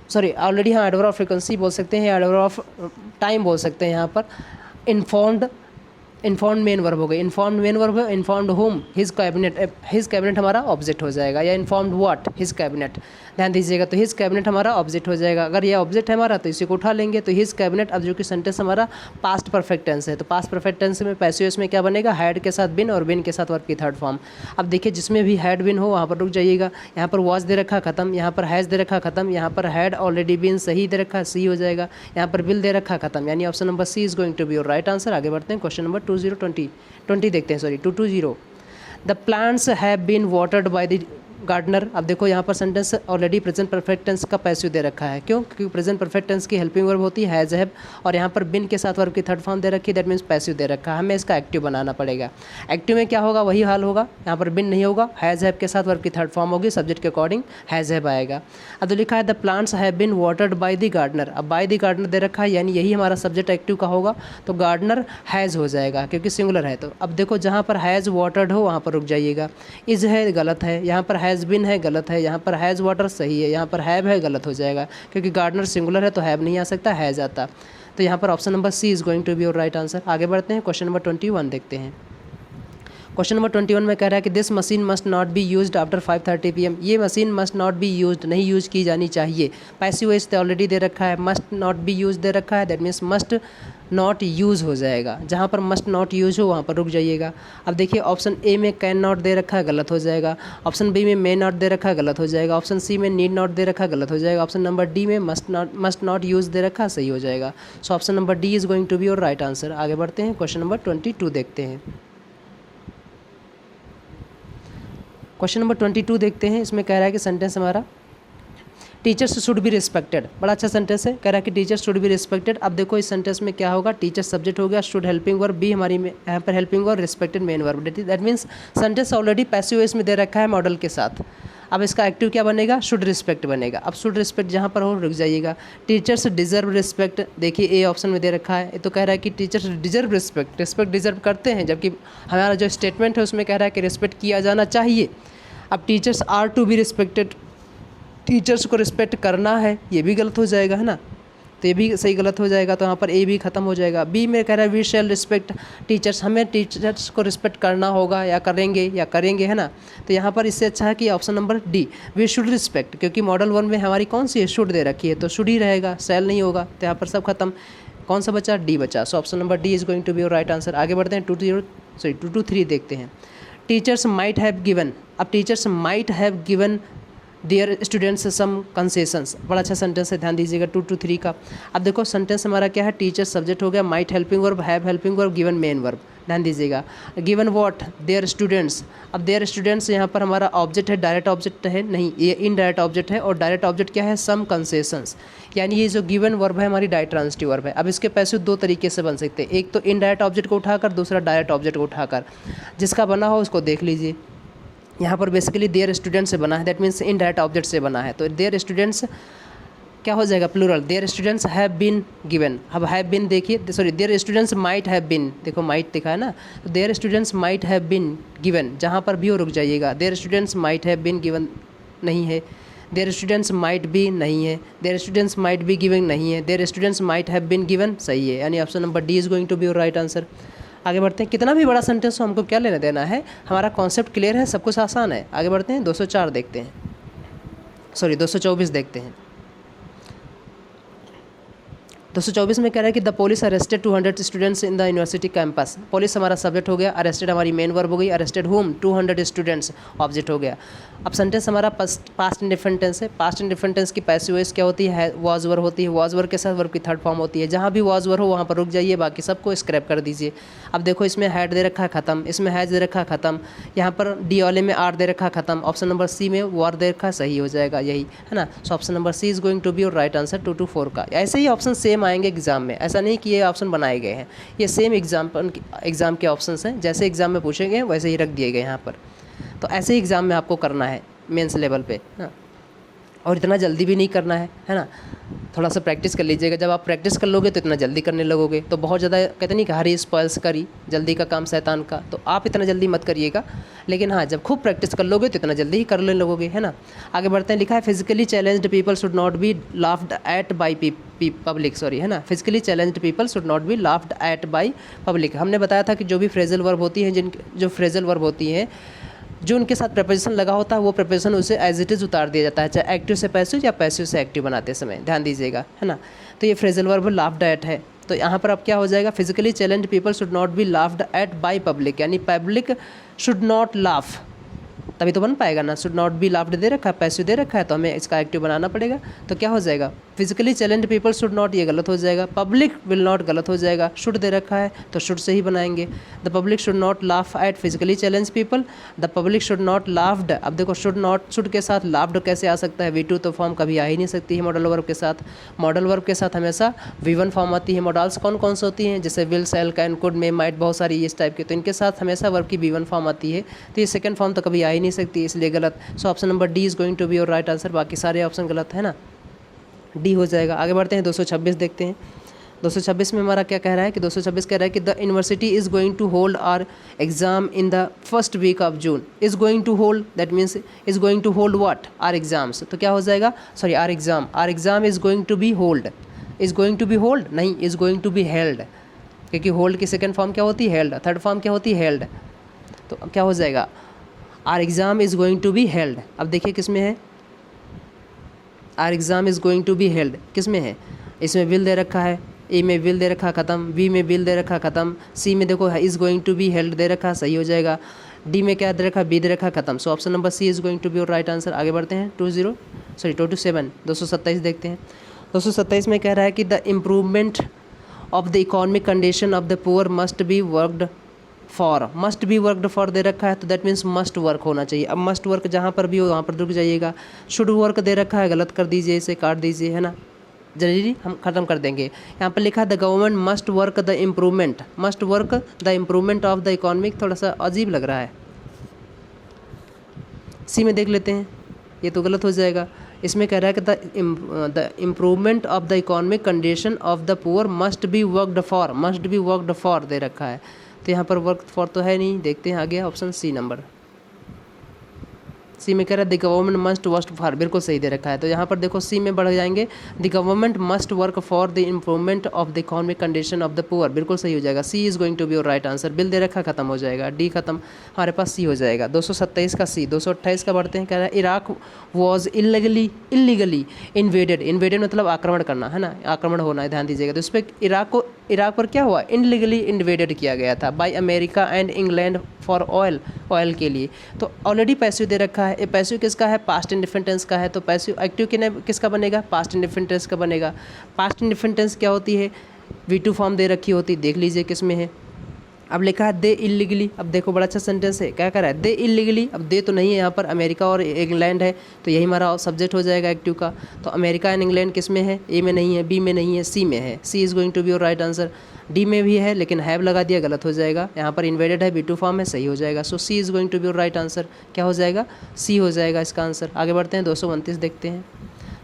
सॉरी ऑलरेडी हाँ एडवर्ब ऑफ फ्रीक्वेंसी बोल सकते हैं, एडवर्ब ऑफ टाइम बोल सकते हैं। यहाँ पर इन्फॉर्म्ड, इन्फॉर्म्ड मेन वर्ब हो गई, इन्फॉर्म्ड मेन वर्ब है, इन्फॉर्म्ड होम, हिज कैबिनेट हमारा ऑब्जेक्ट हो जाएगा, या इन्फॉर्म्ड व्हाट, हिज कैबिनेट, ध्यान दीजिएगा। तो हिज कैबिनेट हमारा ऑब्जेक्ट हो जाएगा। अगर ये ऑब्जेक्ट है हमारा तो इसी को उठा लेंगे। तो हिज कैबिनेट, अब जो कि सेंटेंस हमारा पास्ट परफेक्ट टेंस है, तो पास्ट परफेक्ट टेंस में पैसिव वॉइस में क्या बनेगा, हैड के साथ बिन और बिन के साथ वर्ब की थर्ड फॉर्म। अब देखिए जिसमें भी हैड बिन हो वहाँ पर रुक जाइएगा। यहाँ पर वॉज दे रखा खत्म, यहाँ पर हैज़ दे रखा खत्म, यहाँ पर हैड ऑलरेडी बिन सही दे रखा, सी हो जाएगा। यहाँ पर बिल दे रखा खत्म, यानी option number C is going to be your right answer. आगे बढ़ते हैं, क्वेश्चन नंबर 2020 देखते हैं, sorry 220। The plants have been watered by the gardener. अब देखो यहाँ पर sentence already present perfect tense का पैसिव दे रखा है, क्यों, क्योंकि प्रेजेंट परफेक्ट टेंस की हेल्पिंग वर्ब होती है हैज़ हैव, और यहाँ पर बिन के साथ वर्ब की थर्ड फॉर्म दे रखी है, दैट मीन्स पैसिव दे रखा है। हमें इसका एक्टिव बनाना पड़ेगा। एक्टिव में क्या होगा, वही हाल होगा, यहाँ पर बिन नहीं होगा, हैज़ हैव के साथ वर्ब की थर्ड फॉर्म होगी, सब्जेक्ट के अकॉर्डिंग हैज़ हैव आएगा। अब तो लिखा है the plants have been watered by the gardener. अब बाय द गार्डनर दे रखा है, यानी यही हमारा सब्जेक्ट एक्टिव का होगा, तो गार्डनर हैज़ हो जाएगा क्योंकि सिंगुलर है। तो अब देखो जहाँ पर हैज़ वाटर्ड हो वहाँ पर रुक जाइएगा। इज़ है गलत है, यहाँ पर हैज़ बिन है गलत है, यहाँ पर हैज़ वाटर सही है, यहाँ पर हैव है गलत हो जाएगा, क्योंकि गार्डनर सिंगुलर है तो हैव नहीं आ सकता, हैज़ आता। तो यहाँ पर option number C is going to be your right answer. आगे बढ़ते हैं, क्वेश्चन नंबर 21 देखते हैं। क्वेश्चन नंबर 21 में कह रहा है कि this machine must not be used after 5:30 PM। ये machine must not be used, नहीं यूज की जानी चाहिए। पैसिव वॉइस तो ऑलरेडी दे रखा है, मस्ट नॉट बी यूज दे रखा है, that means must not use हो जाएगा। जहाँ पर मस्ट नॉट यूज हो वहाँ पर रुक जाइएगा। अब देखिए ऑप्शन ए में कैन नॉट दे रखा है, गलत हो जाएगा। ऑप्शन बी में मे नॉट दे रखा है, गलत हो जाएगा। ऑप्शन सी में नीड नॉट दे रखा है, गलत हो जाएगा। ऑप्शन नंबर डी में मस्ट नॉट यूज दे रखा है, सही हो जाएगा। So option number D is going to be your right answer. आगे बढ़ते हैं, क्वेश्चन नंबर 22 देखते हैं। क्वेश्चन नंबर 22 देखते हैं। इसमें कह रहा है कि सेंटेंस हमारा टीचर्स शुड बी रिस्पेक्टेड, बड़ा अच्छा सेंटेंस है। कह रहा है कि टीचर्स शुड बी रिस्पेक्टेड। अब देखो इस सेंटेंस में क्या होगा, टीचर सब्जेक्ट हो गया, शुड हेल्पिंग वर्ब, बी हमारी में यहाँ पर helping verb, respected main verb. That means sentence already passive voice में दे रखा है मॉडल के साथ। अब इसका एक्टिव क्या बनेगा, शुड रिस्पेक्ट बनेगा। अब शुड रिस्पेक्ट जहाँ पर हो रुक जाइएगा। टीचर्स डिजर्व रिस्पेक्ट, देखिए ए ऑप्शन में दे रखा है, तो कह रहा है कि teachers deserve respect, respect deserve करते हैं, जबकि हमारा जो स्टेटमेंट है उसमें कह रहा है कि रिस्पेक्ट किया जाना चाहिए। अब teachers are to be respected, teachers को रिस्पेक्ट करना है, ये भी गलत हो जाएगा, है ना, तो ये भी सही गलत हो जाएगा। तो यहाँ पर ए भी खत्म हो जाएगा। बी में कह रहा है वी शैल रिस्पेक्ट टीचर्स, हमें टीचर्स को रिस्पेक्ट करना होगा या करेंगे, है ना। तो यहाँ पर इससे अच्छा है कि option number D, we should respect, क्योंकि मॉडल 1 में हमारी कौन सी है, शुड दे रखी है, तो शुड ही रहेगा, शैल नहीं होगा। तो यहाँ पर सब खत्म, कौन सा बचा, डी बचा। So option number D is going to be your right answer. आगे बढ़ते हैं, 223 देखते हैं। Teachers might have given. अब teachers might have given their students some concessions, बड़ा अच्छा सेंटेंस है, ध्यान दीजिएगा 223 का। अब देखो सेंटेंस हमारा क्या है, टीचर सब्जेक्ट हो गया, might helping verb, have helping verb, given main verb, ध्यान दीजिएगा। Given what, their students. अब देयर स्टूडेंट्स यहाँ पर हमारा ऑब्जेक्ट है, डायरेक्ट ऑब्जेक्ट है नहीं, ये इनडायरेक्ट ऑब्जेक्ट है, और डायरेक्ट ऑब्जेक्ट क्या है, सम कंसेशंस, यानी ये जो गिवन वर्ब है हमारी डायरेक्ट ट्रांसिटिव वर्ब है। अब इसके पैसिव दो तरीके से बन सकते हैं, एक तो इनडायरेक्ट ऑब्जेक्ट को उठाकर, दूसरा डायरेक्ट ऑब्जेक्ट को उठाकर। जिसका बना हो उसको देख लीजिए। यहाँ पर बेसिकली देयर स्टूडेंट से बना है, दैट मीन्स इनडायरेक्ट ऑब्जेक्ट से बना है, तो देयर स्टूडेंट्स क्या हो जाएगा, plural, their students have been given. अब हैव बीन देखिए, sorry their students might have been, देखो माइट दिखा है ना, तो their students might have been given, जहाँ पर भी हो रुक जाइएगा। Their students might have been given नहीं है, देयर स्टूडेंट्स माइट बी नहीं है, their students might be given नहीं है, their students might have been given सही है, यानी option number D is going to be your right answer. आगे बढ़ते हैं, कितना भी बड़ा सेंटेंस हो हमको क्या लेना देना है, हमारा कॉन्सेप्ट क्लियर है, सब कुछ आसान है। आगे बढ़ते हैं, 204 देखते हैं, सॉरी 224 देखते हैं। 224 में कह रहा है कि the police arrested 200 students in the university campus. Police हमारा सब्जेक्ट हो गया, अरेस्टेड हमारी मेन वर्ब हो गई, अरेस्टेड होम 200 स्टूडेंट्स ऑब्जेक्ट हो गया। अब सेंटेंस हमारा पास्ट इंडिफरेंट टेंस है। पास्ट इंडिफरेंट टेंस की पैसिव वॉइस क्या होती है? वॉज वर होती है। वॉज वर के साथ वर्ब की थर्ड फॉर्म होती है। जहाँ भी वॉज वर हो वहाँ पर रुक जाइए, बाकी सबको स्क्रैप कर दीजिए। अब देखो इसमें हैड दे रखा है ख़त्म, इसमें हैज दे रखा है ख़त्म, यहाँ पर डी वाले में आर दे रखा है ख़त्म, ऑप्शन नंबर सी में वॉर दे रखा सही हो जाएगा, यही है ना। So option number C is going to be your right answer 2 to 4 का। ऐसे ही ऑप्शन सेम आएंगे एग्जाम में, ऐसा नहीं कि ये ऑप्शन बनाए गए हैं, ये सेम एग्जाम के ऑप्शन हैं, जैसे एग्जाम में पूछे गए वैसे ही रख दिए गए यहाँ पर। तो ऐसे ही एग्ज़ाम में आपको करना है मेंस लेवल पे ना, और इतना जल्दी भी नहीं करना है ना। थोड़ा सा प्रैक्टिस कर लीजिएगा, जब आप प्रैक्टिस कर लोगे तो इतना जल्दी करने लगोगे, तो बहुत ज़्यादा कहते नहीं कि हरी स्पॉइल्स करी, जल्दी का काम शैतान का, तो आप इतना जल्दी मत करिएगा। लेकिन हाँ, जब खूब प्रैक्टिस कर लोगे तो इतना जल्दी ही करने लगोगे, है ना। आगे बढ़ते हैं, लिखा है physically challenged people should not B laughed at by public, sorry, है ना। Physically challenged people should not B laughed at by public. हमने बताया था कि जो भी फ्रेजल वर्ब होती हैं, जो फ्रेजल वर्ब होती हैं, जो उनके साथ प्रपोजिशन लगा होता है, वो प्रपोजिशन उसे एज इट इज़ उतार दिया जाता है, चाहे एक्टिव से पैसिव या पैसिव से एक्टिव बनाते समय, ध्यान दीजिएगा, है ना। तो ये फ्रेजल वर्ब लाफ्ड एट है, तो यहाँ पर अब क्या हो जाएगा? Physically challenged people should not B laughed eight by public, यानी पब्लिक शुड नॉट लाफ, तभी तो बन पाएगा ना। शुड नॉट बी लाफ्ड दे रखा है, पैसिव दे रखा है, तो हमें इसका एक्टिव बनाना पड़ेगा। तो क्या हो जाएगा? Physically challenged people should not, ये गलत हो जाएगा। पब्लिक विल नॉट गलत हो जाएगा। शुड दे रखा है तो शुड से ही बनाएंगे। The public should not laugh at physically challenge people, the public should not laughed. अब देखो शुड नॉट, शुड के साथ लाफ्ड कैसे आ सकता है? V2 तो फॉर्म कभी आ ही नहीं सकती है मॉडल वर्ब के साथ। मॉडल वर्ब के साथ हमेशा V1 फॉर्म आती है। मॉडल्स कौन कौन से होती हैं? जैसे will, shall, can, could, may, might, बहुत सारी इस टाइप की, तो इनके साथ हमेशा वर्ब की V1 फॉर्म आती है, तो ये सेकंड फॉर्म तो कभी आ ही नहीं सकती, इसलिए गलत। So option number D is going to be your right answer, बाकी सारे ऑप्शन गलत है ना, डी हो जाएगा। आगे बढ़ते हैं, 226 देखते हैं। 226 में हमारा क्या कह रहा है कि 226 कह रहा है कि the university is going to hold our exam in the first week of June. Is going to hold, that means is going to hold what? Our exams. तो क्या हो जाएगा? Sorry, our exam is going to be hold. Is going to be hold नहीं, is going to be held, क्योंकि hold की second form क्या होती है? हेल्ड। थर्ड फॉर्म क्या होती है? हेल्ड। तो क्या हो जाएगा? Our exam is going to be held. अब देखिए किस में है? Our exam is going to be held किस में है? इसमें विल दे रखा है, ए में विल दे रखा ख़त्म, बी में विल दे रखा ख़त्म, सी में देखो is going to be held दे रखा, सही हो जाएगा। डी में क्या दे रखा? बी दे रखा, ख़त्म। So option number C is going to be your right answer. आगे बढ़ते हैं, 227 देखते हैं। 227 में कह रहा है कि the improvement of the economic condition of the poor must be worked for. Must be worked for दे रखा है, तो दैट मीन्स मस्ट वर्क होना चाहिए। अब मस्ट वर्क जहाँ पर भी हो वहाँ पर रुक जाइएगा। शुड वर्क दे रखा है, गलत कर दीजिए, इसे काट दीजिए, है ना, जल्दी हम ख़त्म कर देंगे। यहाँ पर लिखा the government must work the improvement, must work the improvement of the economic, थोड़ा सा अजीब लग रहा है। सी में देख लेते हैं, ये तो गलत हो जाएगा। इसमें कह रहा है कि the improvement of the economic condition of the poor must be worked for, must be worked for दे रखा है, तो यहाँ पर वर्क फॉर तो है नहीं। देखते हैं आगे, ऑप्शन सी नंबर, सी में कह रहा है the government must work for, बिल्कुल सही दे रखा है। तो यहाँ पर देखो सी में बढ़ जाएंगे, the government must work for the improvement of the economic condition of the poor, बिल्कुल सही हो जाएगा। C is going to be your right answer. Will दे रखा, खत्म हो जाएगा, डी खत्म, हमारे पास सी हो जाएगा। 227 का सी। 228 का बढ़ते हैं, कह रहा है Iraq was illegally invaded. Invaded मतलब आक्रमण करना, है ना, आक्रमण होना है, ध्यान दीजिएगा। तो इस पर इराक पर क्या हुआ? इनलीगली इन्वेडेड किया गया था by America and England for oil के लिए। तो ऑलरेडी पैसिव दे रखा है, ये पैसिव किसका है? पास्ट इंडिफरेंट टेंस का है, तो पैसिव एक्टिव किसका बनेगा? पास्ट इंडिफरेंट टेंस का बनेगा। पास्ट इंडिफरेंट टेंस क्या होती है? V2 फॉर्म दे रखी होती, देख लीजिए किस में है। अब लिखा है दे इलीगली, अब देखो बड़ा अच्छा सेंटेंस है, क्या कर रहा है? दे इलीगली, अब दे तो नहीं है यहाँ पर, अमेरिका और इंग्लैंड है, तो यही हमारा सब्जेक्ट हो जाएगा एक्टिव का। तो अमेरिका एंड इंग्लैंड किस में है? ए में नहीं है, बी में नहीं है, सी में है। सी is going to be your right answer. D में भी है लेकिन हैव लगा दिया, गलत हो जाएगा। यहाँ पर इन्वेडेड है, V2 फॉर्म है, सही हो जाएगा। So C is going to be your right answer. क्या हो जाएगा? सी हो जाएगा इसका आंसर। आगे बढ़ते हैं, 229 देखते हैं।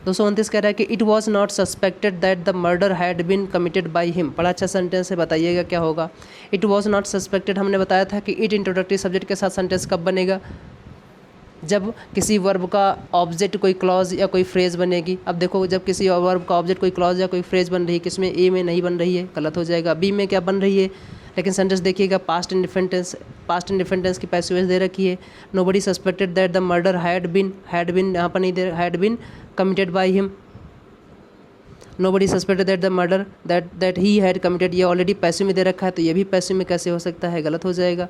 229 कह रहा है कि it was not suspected that the murder had been committed by him. बड़ा अच्छा सेंटेंस है, बताइएगा क्या होगा? इट वॉज नॉट सस्पेक्टेड, हमने बताया था कि इट इंट्रोडक्टरी सब्जेक्ट के साथ सेंटेंस कब बनेगा? जब किसी वर्ब का ऑब्जेक्ट कोई क्लॉज या कोई फ्रेज बनेगी। अब देखो, जब किसी वर्ब का ऑब्जेक्ट कोई क्लॉज या कोई फ्रेज बन रही है, किसमें? ए में नहीं बन रही है, गलत हो जाएगा। बी में क्या बन रही है? लेकिन सेंटेंस देखिएगा, पास्ट इंडिफरेंट टेंस की पैसिव वॉइस दे रखी है। Nobody suspected that the murder had been यहाँ पर नहीं दे, had been committed by him. Nobody suspected that the murder that he had committed, ये ऑलरेडी पैसिव में दे रखा है तो ये भी पैसिव में कैसे हो सकता है, गलत हो जाएगा,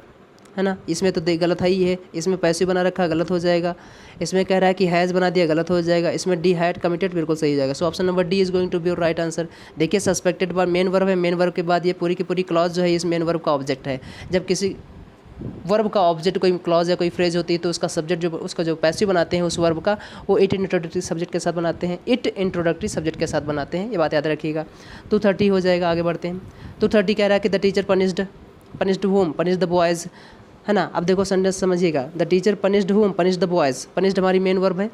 है ना। इसमें तो गलत है ही है, इसमें पैसिव बना रखा है, गलत हो जाएगा। इसमें कह रहा है कि हैज़ बना दिया, गलत हो जाएगा। इसमें डी हैड कमिटेड बिल्कुल सही हो जाएगा। So option number D is going to be your right answer. देखिए सस्पेक्टेड बार मेन वर्ब है, मेन वर्ब के बाद ये पूरी की पूरी क्लॉज जो है इस मेन वर्ब का ऑब्जेक्ट है। जब किसी वर्ब का ऑब्जेक्ट कोई क्लॉज या कोई फ्रेज होती है तो उसका सब्जेक्ट जो उसका जो पैसिव बनाते हैं उस वर्ब का, वो इट इंट्रोडक्टरी सब्जेक्ट के साथ बनाते हैं, इट इंट्रोडक्टरी सब्जेक्ट के साथ बनाते हैं, ये बात याद रखिएगा। 230 हो जाएगा। आगे बढ़ते हैं। 230 कह रहा है कि the teacher punished home, punished the boys, है ना। अब देखो सेंटेंस समझिएगा। The teacher punished home, punished the boys, punished हमारी मेन वर्ब है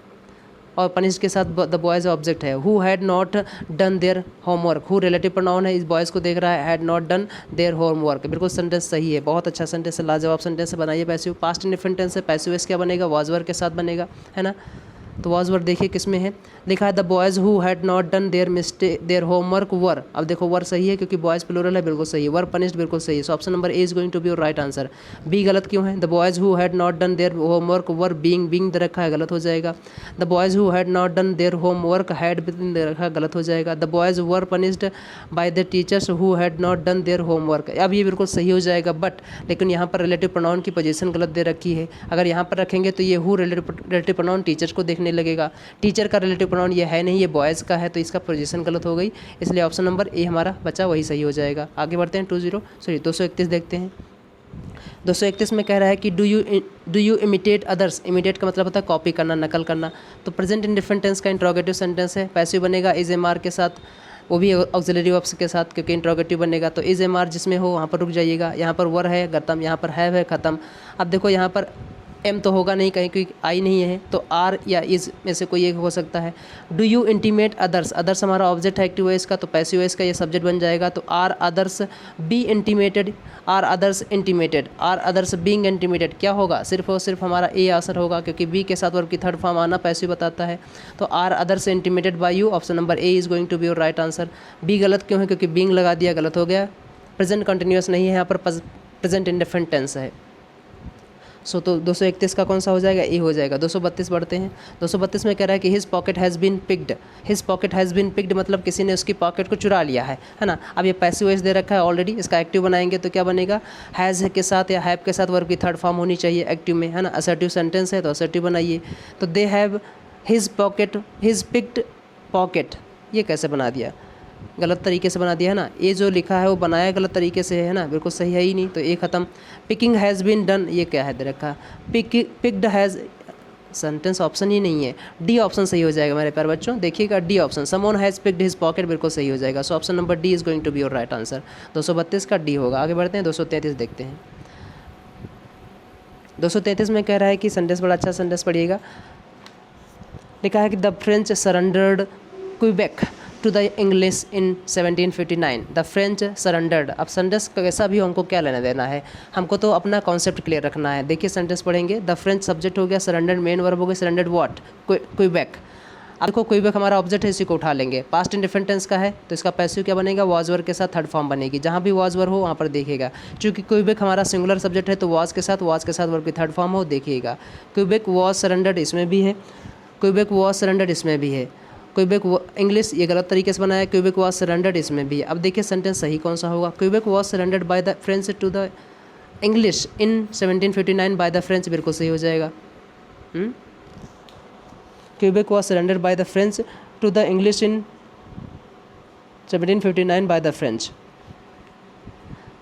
और पनिश्ड के साथ द बॉयज़ ऑब्जेक्ट है। Who had not done their homework, who relative pronoun है, इस बॉयज़ को देख रहा है, had not done their homework, बिल्कुल सेंटेंस सही है, बहुत अच्छा सेंटेंस है, लाजवाब सेंटेंस है। बनाइए पैसिव, पास्ट इंडेफिनिट टेंस है, पैसिव क्या बनेगा, वाज वर के साथ बनेगा, है ना। तो वाज वर देखिए किस में है, लिखा है the boys who had not done their homework were. अब देखो वर सही है क्योंकि बॉयज़ प्लूरल है, बिल्कुल सही है। वर पनिश्ड बिल्कुल सही है। So option number A is going to be your right answer. B गलत क्यों है, the boys who had not done their homework were being दे रखा है, गलत हो जाएगा। The boys who had not done their homework had been दे रखा है, गलत हो जाएगा। The boys were punished by the teachers who had not done their homework, अब ये बिल्कुल सही हो जाएगा। बट लेकिन यहाँ पर रिलेटिव प्रोनाउन की पोजीशन गलत दे रखी है। अगर यहाँ पर रखेंगे तो ये हु रिलेटिव प्रोनाउन टीचर्स को देखने लगेगा। टीचर का रिलेटिव प्रोनाउन ये है नहीं, ये बॉयज़ का है, तो इसका पोजीशन गलत हो गई, इसलिए ऑप्शन नंबर ए हमारा बचा वही सही हो जाएगा। आगे बढ़ते हैं। 231 देखते हैं। 231 में कह रहा है कि do you imitate others. Imitate का मतलब होता है कॉपी करना, नकल करना। तो प्रेजेंट इंडेफिनिट टेंस का इंट्रोगेटिव सेंटेंस है, पैसिव बनेगा इज एम आर के साथ, वो भी ऑक्सिलरी वर्ब्स के साथ, क्योंकि इंट्रोगेटिव बनेगा। तो इज एम आर जिसमें हो वहाँ पर रुक जाइएगा। यहाँ पर वर है खत्म, यहाँ पर हैव है ख़त्म। अब देखो यहाँ पर एम तो होगा नहीं कहीं, क्योंकि आई नहीं है, तो आर या इज में से कोई एक हो सकता है। Do you intimate others, others हमारा ऑब्जेक्ट है एक्टिव वॉइस का, तो पैसिव वॉइस का ये सब्जेक्ट बन जाएगा। तो are others be intimidated, are others intimidated, are others being intimidated, क्या होगा, सिर्फ और सिर्फ हमारा ए आंसर होगा, क्योंकि बी के साथ वर्ब की थर्ड फॉर्म आना पैसिव बताता है। तो are others intimidated by you, option number A is going to be your right answer. B गलत क्यों है, क्योंकि बीइंग लगा दिया, गलत हो गया। प्रेजेंट कंटिन्यूअस नहीं है, यहाँ पर प्रेजेंट इंडेफिनिट टेंस है। सो तो 231 का कौन सा हो जाएगा, ए हो जाएगा। 232 बढ़ते हैं। 232 में कह रहा है कि his pocket has been picked, his pocket has been picked मतलब किसी ने उसकी पॉकेट को चुरा लिया है ना। अब ये पैसिव वॉइस दे रखा है ऑलरेडी, इसका एक्टिव बनाएंगे तो क्या बनेगा, हैज़ के साथ या हैव के साथ वर्ब की थर्ड फॉर्म होनी चाहिए एक्टिव में, है ना। असर्टिव सेंटेंस है तो असर्टिव बनाइए। तो they have his pocket, his picked pocket, ये कैसे बना दिया, गलत तरीके से बना दिया है ना। ये जो लिखा है वो बनाया गलत तरीके से है ना, बिल्कुल सही है ही नहीं, तो ये ख़त्म। पिकिंग हैज़ बीन डन, ये क्या है दे रखा, पिक्ड हैज़, सेंटेंस ऑप्शन ही नहीं है। डी ऑप्शन सही हो जाएगा मेरे प्यारे बच्चों, देखिएगा D option, someone has picked his pocket, बिल्कुल सही हो जाएगा। So option number D is going to be your right answer. 232 का डी होगा। आगे बढ़ते हैं। 233 देखते हैं। 233 में कह रहा है कि सेंटेंस बड़ा अच्छा सेंटेंस पढ़िएगा। लिखा है कि the French surrendered Quebec to the English in 1759, the French surrendered. अब सेंटेंस कैसा भी हो हमको क्या लेना देना है, हमको तो अपना कॉन्सेप्ट क्लियर रखना है। देखिए सेंटेंस पढ़ेंगे, द फ्रेंच सब्जेक्ट हो गया, सरेंडर्ड मेन वर्ब हो गया, सरेंडर्ड व्हाट, क्विबेक। अब देखो क्विबेक हमारा ऑब्जेक्ट है, इसी को उठा लेंगे। पास्ट इंडेफिनिट टेंस का है तो इसका पैसिव क्या बनेगा, वाज वर के साथ थर्ड फॉर्म बनेगी। जहाँ भी वाज वर हो वहाँ पर देखिएगा, क्योंकि क्विबेक हमारा सिंगुलर सब्जेक्ट है तो वाज के साथ वर्ब की थर्ड फॉर्म हो, देखिएगा। क्विबेक वाज सरेंडर्ड इसमें भी है, क्विबेक वाज सरेंडर्ड इसमें भी है। क्विबेक इंग्लिश ये गलत तरीके से बनाया, क्विबेक वाज सरेंडर्ड इसमें भी है। अब देखिए सेंटेंस सही कौन सा होगा, Quebec was surrendered by the French to the English in 1759 by the French, बिल्कुल सही हो जाएगा। Quebec was surrendered by the French to the English in 1759 by the French.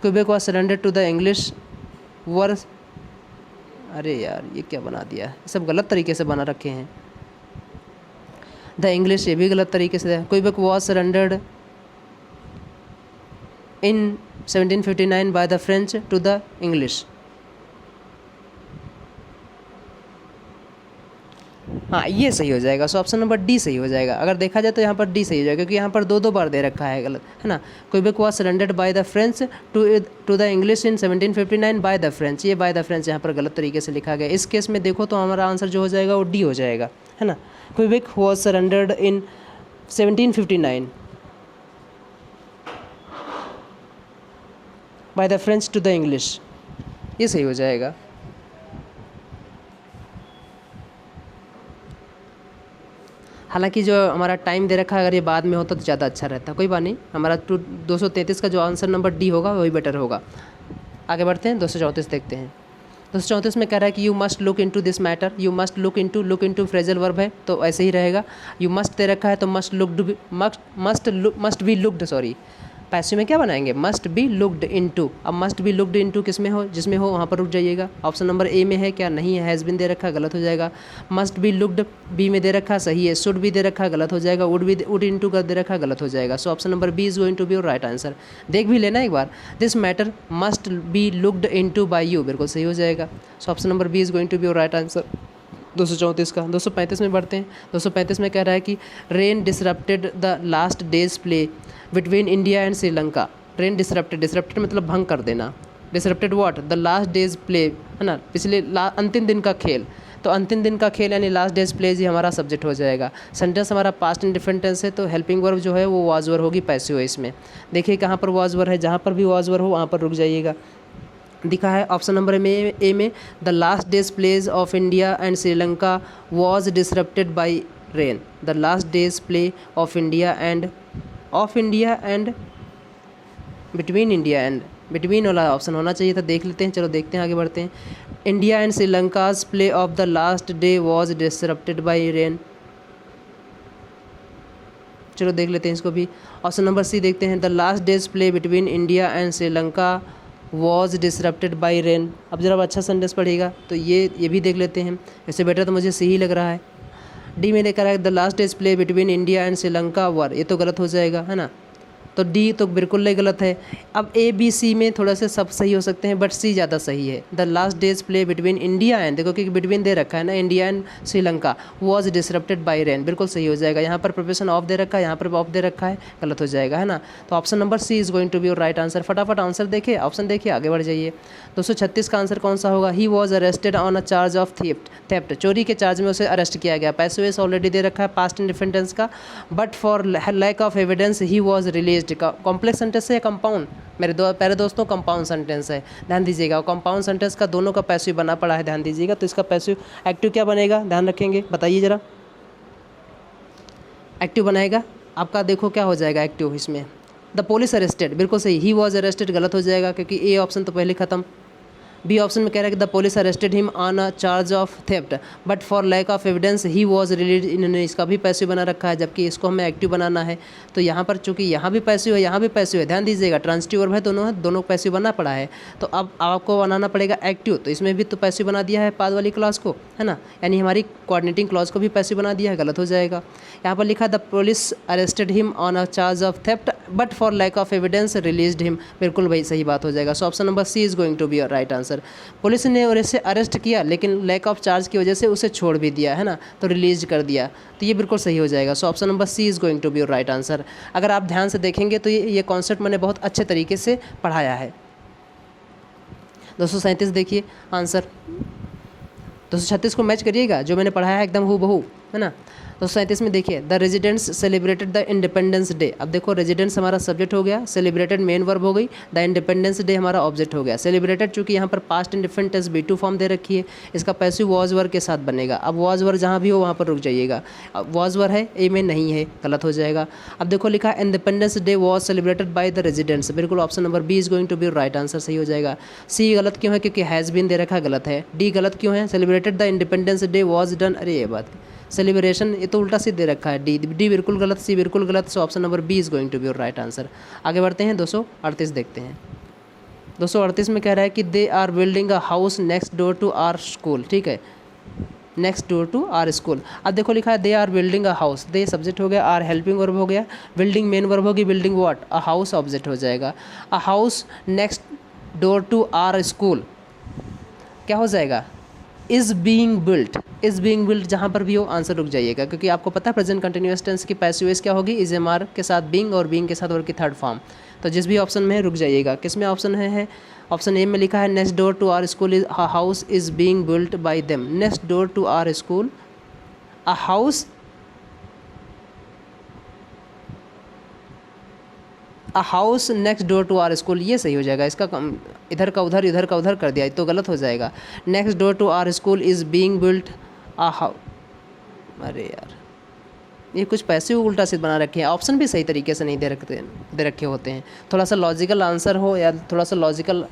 Quebec was surrendered to the English were, अरे यार ये क्या बना दिया, सब गलत तरीके से बना रखे हैं। द इंग्लिश ये भी गलत तरीके से है। Quebec was surrendered in 1759 by the French to the English. हाँ ये सही हो जाएगा। सो ऑप्शन नंबर डी सही हो जाएगा। अगर देखा जाए तो यहाँ पर डी सही हो जाएगा, क्योंकि यहाँ पर दो बार दे रखा है गलत, है ना। Quebec was surrendered by the French to the English in 1759 by the French, ये बाय द फ्रेंच यहाँ पर गलत तरीके से लिखा गया। इस केस में देखो तो हमारा आंसर जो हो जाएगा वो डी हो जाएगा, है ना। Quebec was surrendered in 1759 by the French to the English, ये सही हो जाएगा। हालांकि जो हमारा टाइम दे रखा है अगर ये बाद में होता तो ज़्यादा अच्छा रहता, कोई बात नहीं। हमारा 233 का जो आंसर नंबर डी होगा वही बेटर होगा। आगे बढ़ते हैं, 234 देखते हैं। 234 में कह रहा है कि you must look into this matter, you must look into phrasal verb है तो ऐसे ही रहेगा। यू मस्ट दे रखा है तो must be looked, sorry passive में क्या बनाएंगे, मस्ट बी लुक्ड इनटू। अब मस्ट बी लुक्ड इनटू किस में हो, जिसमें हो वहाँ पर रुक जाइएगा। ऑप्शन नंबर ए में है क्या, नहीं है, हैज़ बिन दे रखा, गलत हो जाएगा। मस्ट बी लुक्ड बी में दे रखा, सही है। शुड भी दे रखा, गलत हो जाएगा। वुड इनटू कर दे रखा, गलत हो जाएगा। So option number B is going to be your right answer. देख भी लेना एक बार, this matter must be looked into by you, बिल्कुल सही हो जाएगा। So option number B is going to be your right answer 234 का। 235 में बढ़ते हैं। 235 में कह रहा है कि rain disrupted the last days play between India and Sri Lanka. Rain disrupted मतलब भंग कर देना। Disrupted what, the last days play, है ना, पिछले अंतिम दिन का खेल। तो अंतिम दिन का खेल यानी लास्ट डेज प्ले ही हमारा सब्जेक्ट हो जाएगा। सेंटेंस हमारा पास्ट इंडिफरेंट टेंस है तो हेल्पिंग वर्ब जो है वो वाज वर होगी, पैसिव है इसमें। देखिए कहाँ पर वाज वर है, जहाँ पर भी वाज वर हो वहाँ पर रुक जाइएगा। दिखा है ऑप्शन नंबर ए में the last days plays of India and Sri Lanka was disrupted by rain. The last days play of India and between वाला ऑप्शन होना चाहिए था, देख लेते हैं। चलो देखते हैं, आगे बढ़ते हैं। India and Sri Lanka's play of the last day was disrupted by rain. चलो देख लेते हैं इसको भी। ऑप्शन नंबर सी देखते हैं, the last days play between India and Sri Lanka was disrupted by rain. अब जरा अच्छा सेंटेंस पढ़ेगा तो ये भी देख लेते हैं। इससे बेटर तो मुझे सी ही लग रहा है। डी में लेकर आए the last days play between India and Sri Lanka were, ये तो गलत हो जाएगा, है ना। तो डी तो बिल्कुल नहीं गलत है। अब ए बी सी में थोड़ा से सब सही हो सकते हैं बट सी ज़्यादा सही है। The last days play between India and, देखो कि बिटवीन दे रखा है ना, India and Sri Lanka was disrupted by rain, बिल्कुल सही हो जाएगा। यहाँ पर प्रोफेशन ऑफ दे रखा है, यहाँ पर ऑफ दे रखा है, गलत हो जाएगा, है ना। तो option number C is going to be your right answer. फटाफट आंसर देखिए, ऑप्शन देखिए, आगे बढ़ जाइए। 236 का आंसर कौन सा होगा, he was arrested on a charge of theft, चोरी के चार्ज में उसे अरेस्ट किया गया। पैसिव वॉइस ऑलरेडी दे रखा है पास्ट इंडिफरेंट टेंस का, but for lack of evidence he was released. Complex sentence है या कंपाउंड, मेरे प्यारे दोस्तों कंपाउंड सेंटेंस है, ध्यान दीजिएगा। कंपाउंड सेंटेंस का दोनों का पैसिव बना पड़ा है, ध्यान दीजिएगा। तो इसका पैसिव एक्टिव क्या बनेगा, ध्यान रखेंगे, बताइए जरा। एक्टिव बनाएगा आपका, देखो क्या हो जाएगा एक्टिव इसमें, द पुलिस अरेस्टेड, बिल्कुल सही। ही वॉज अरेस्टेड गलत हो जाएगा क्योंकि ए ऑप्शन तो पहले खत्म। बी ऑप्शन में कह रहा है कि the police arrested him on a charge of theft but for lack of evidence he was release. इन्होंने इसका भी पैसिव बना रखा है जबकि इसको हमें एक्टिव बनाना है। तो यहाँ पर चूंकि यहाँ भी पैसिव है, यहाँ भी पैसिव है, ध्यान दीजिएगा। ट्रांसिटिव वर्ब है, दोनों पैसिव बना पड़ा है। तो अब आपको बनाना पड़ेगा एक्टिव, तो इसमें भी तो पैसिव बना दिया है पाद वाली क्लॉज को, है ना, यानी हमारी कोऑर्डिनेटिंग क्लॉज को भी पैसिव बना दिया है, गलत हो जाएगा। यहाँ पर लिखा the police arrested him on a charge of theft but for lack of evidence released him, बिल्कुल भाई सही बात हो जाएगा। So option number C is going to be your right answer. Police ने और इसे अरेस्ट किया लेकिन लैक ऑफ चार्ज की वजह से उसे छोड़ भी दिया, है ना, तो रिलीज कर दिया, तो ये बिल्कुल सही हो जाएगा। So option number C is going to be your right answer. अगर आप ध्यान से देखेंगे तो ये कॉन्सेप्ट मैंने बहुत अच्छे तरीके से पढ़ाया है। 237 देखिए आंसर, 236 को मैच करिएगा, जो मैंने पढ़ाया है एकदम हूबहू, है ना। 237 में देखिए the residents celebrated the independence day. अब देखो रेजिडेंट्स हमारा सब्जेक्ट हो गया, सेलिब्रेटेड मेन वर्ब हो गई, द इंडिपेंडेंस डे हमारा ऑब्जेक्ट हो गया। सेलिब्रेटेड चूंकि यहाँ पर past indifferent tense B2 form दे रखी है, इसका पैसिव वॉज वर्ब के साथ बनेगा। अब वॉज वर्ब जहाँ भी हो वहाँ पर रुक जाइएगा। अब वॉज वर्ब है, ए में नहीं है, गलत हो जाएगा। अब देखो लिखा independence day was celebrated by the residents, बिल्कुल option number B is going to be right answer, सही हो जाएगा। सी गलत क्यों है, क्योंकि हैज़ बीन दे रखा, गलत है। डी गलत क्यों है, celebrated the independence day was done, अरे ये बात सेलिब्रेशन, ये तो उल्टा सीधे दे रखा है। डी बिल्कुल गलत, सी बिल्कुल गलत। So option number B is going to be your right answer. आगे बढ़ते हैं, 238 देखते हैं। 238 में कह रहा है कि they are building a house next door to our school, ठीक है, next door to our school. अब देखो लिखा है they are building a house, they subject हो गया, आर हेल्पिंग वर्ब हो गया, बिल्डिंग मेन वर्ब होगी, building what, a house object हो जाएगा। A house next door to our school क्या हो जाएगा, is being built. Is being built जहाँ पर भी हो आंसर रुक जाइएगा, क्योंकि आपको पता है प्रेजेंट कंटिन्यूअस टेंस की पैसिव वॉइस क्या होगी, इज एम आर के साथ बीइंग और बीइंग के साथ वर्ब की थर्ड फॉर्म। तो जिस भी ऑप्शन में है रुक जाइएगा। किस में ऑप्शन है ऑप्शन ए में लिखा है next door to our school is house is being built by them. Next door to our school a house next door to our school, ये सही हो जाएगा। इसका इधर का उधर, इधर का उधर कर दिया तो गलत हो जाएगा। Next door to our school is being built a house, अरे यार ये कुछ पैसे उल्टा सीधा बना रखे हैं, ऑप्शन भी सही तरीके से नहीं दे रखे होते हैं। थोड़ा सा लॉजिकल आंसर हो या थोड़ा सा लॉजिकल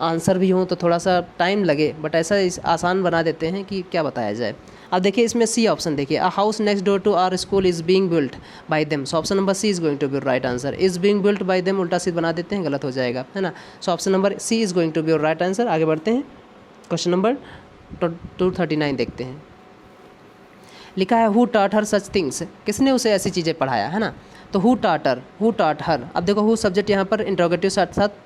आंसर भी हो तो थोड़ा सा टाइम लगे, बट ऐसा आसान बना देते हैं कि क्या बताया जाए। अब देखिए इसमें सी ऑप्शन देखिए, a house next door to our school is being built by them. So option number C is going to be right answer. Is being built by them उल्टा सीधा बना देते हैं, गलत हो जाएगा, है ना। So option number C is going to be right answer. आगे बढ़ते हैं, क्वेश्चन नंबर 239 देखते हैं। लिखा है who taught her such things, किसने उसे ऐसी चीज़ें पढ़ाया, है ना। तो हु टॉट हर, अब देखो हु सब्जेक्ट यहाँ पर इंट्रोगेटिव साथ साथ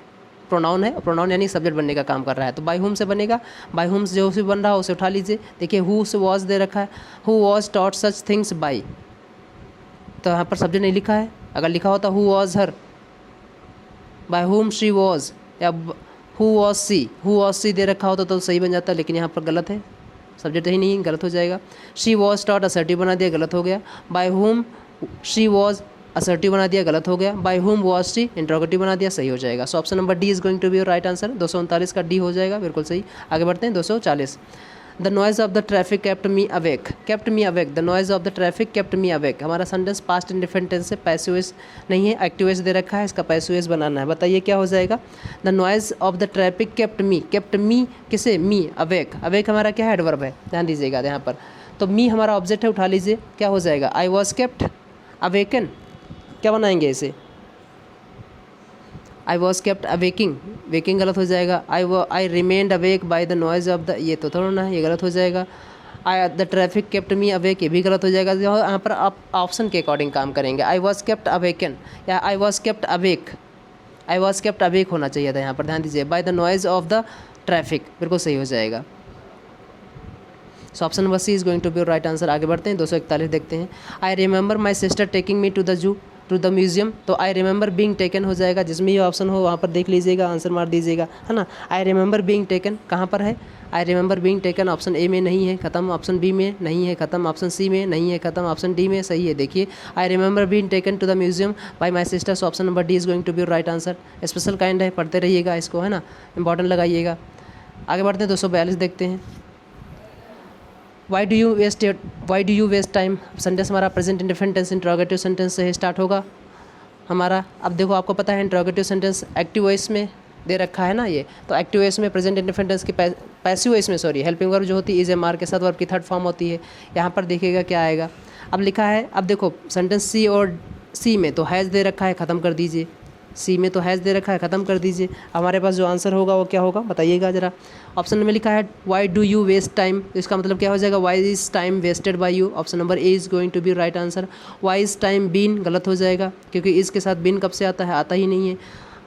प्रोनाउन है, प्रोनाउन यानी सब्जेक्ट बनने का काम कर रहा है, तो बाय हुम से बनेगा। बाय हुम जो भी बन रहा है उसे उठा लीजिए। देखिए हु से वॉज दे रखा है, who was taught such things by, तो यहाँ पर सब्जेक्ट नहीं लिखा है। अगर लिखा होता who was her, by whom she was, या हु वॉज सी दे रखा होता तो सही बन जाता, लेकिन यहाँ पर गलत है, सब्जेक्ट ही नहीं, गलत हो जाएगा। शी वॉज टॉट असर्टिव बना दिया, गलत हो गया। By whom she was assertive बना दिया, गलत हो गया। By whom was she interrogative बना दिया, सही हो जाएगा। So option number D is going to be your right answer. 239 का डी हो जाएगा, बिल्कुल सही। आगे बढ़ते हैं 240। The noise of the traffic kept me awake, the noise of the traffic kept me awake. हमारा सेंटेंस पास्ट इंडिफरेंट टेंस से, पैसिव वॉइस नहीं है, एक्टिव वॉइस दे रखा है, इसका पैसिव वॉइस बनाना है। बताइए क्या हो जाएगा। The noise of the traffic kept मी किसे, मी अवेक, हमारा क्या है, एडवर्ब है, ध्यान दीजिएगा यहाँ पर। तो मी हमारा ऑब्जेक्ट है, उठा लीजिए, क्या हो जाएगा, आई वॉज केप्ट अवेकन, क्या बनाएंगे इसे, I was kept awaking, waking गलत हो जाएगा। I remained awake by the noise of the, ये तो थोड़ा ना, ये गलत हो जाएगा। I the traffic kept me awake, ये भी गलत हो जाएगा। यहाँ पर आप ऑप्शन के अकॉर्डिंग काम करेंगे। आई वॉज केप्ट अवेकन या I was kept awake, I was kept awake होना चाहिए था यहाँ पर, ध्यान दीजिए। By the noise of the traffic, बिल्कुल सही हो जाएगा। So option number C is going to be right answer. आगे बढ़ते हैं, 241 देखते हैं। I remember my sister taking me to the zoo, to the museum, तो आई रिमेंबर बीइंग टेकन हो जाएगा, जिसमें ये ऑप्शन हो वहाँ पर देख लीजिएगा, आंसर मार दीजिएगा, है ना। आई रिमेंबर बीइंग टेकन कहाँ पर है, आई remember being taken option A में नहीं है, खत्म, ऑप्शन बी में नहीं है, खत्म, ऑप्शन सी में नहीं है, खत्म, ऑप्शन डी में सही है। देखिए I remember being taken to the museum by my sister, so option number D is going to be right answer. Special kind है, पढ़ते रहिएगा इसको, है ना, इंपॉर्टेंट लगाइएगा। आगे बढ़ते हैं, 242 देखते हैं। Why do you waste time, sentence हमारा present indifferent tense interrogative sentence से स्टार्ट होगा हमारा। अब देखो आपको पता है इंट्रोगेटिव सेंटेंस एक्टिव वॉइस में दे रखा है ना, ये तो एक्टिव वॉइस में प्रेजेंट इंडिफरेंट टेंस की पैसिव वॉइस में हेल्पिंग वर्ब जो होती है इज एम आर के साथ वर्ब की थर्ड फॉर्म होती है। यहाँ पर देखिएगा क्या आएगा। अब लिखा है, अब देखो सेंटेंस सी और सी में तो हैज़ दे रखा है, ख़त्म कर दीजिए। सी में तो हैज़ दे रखा है, ख़त्म कर दीजिए। हमारे पास जो आंसर होगा वो क्या होगा, बताइएगा ज़रा। ऑप्शन में लिखा है why do you waste time, तो इसका मतलब क्या हो जाएगा, why is time wasted by you. Option number A is going to be right answer. Why is time been गलत हो जाएगा, क्योंकि इसके साथ बीन कब से आता है, आता ही नहीं है।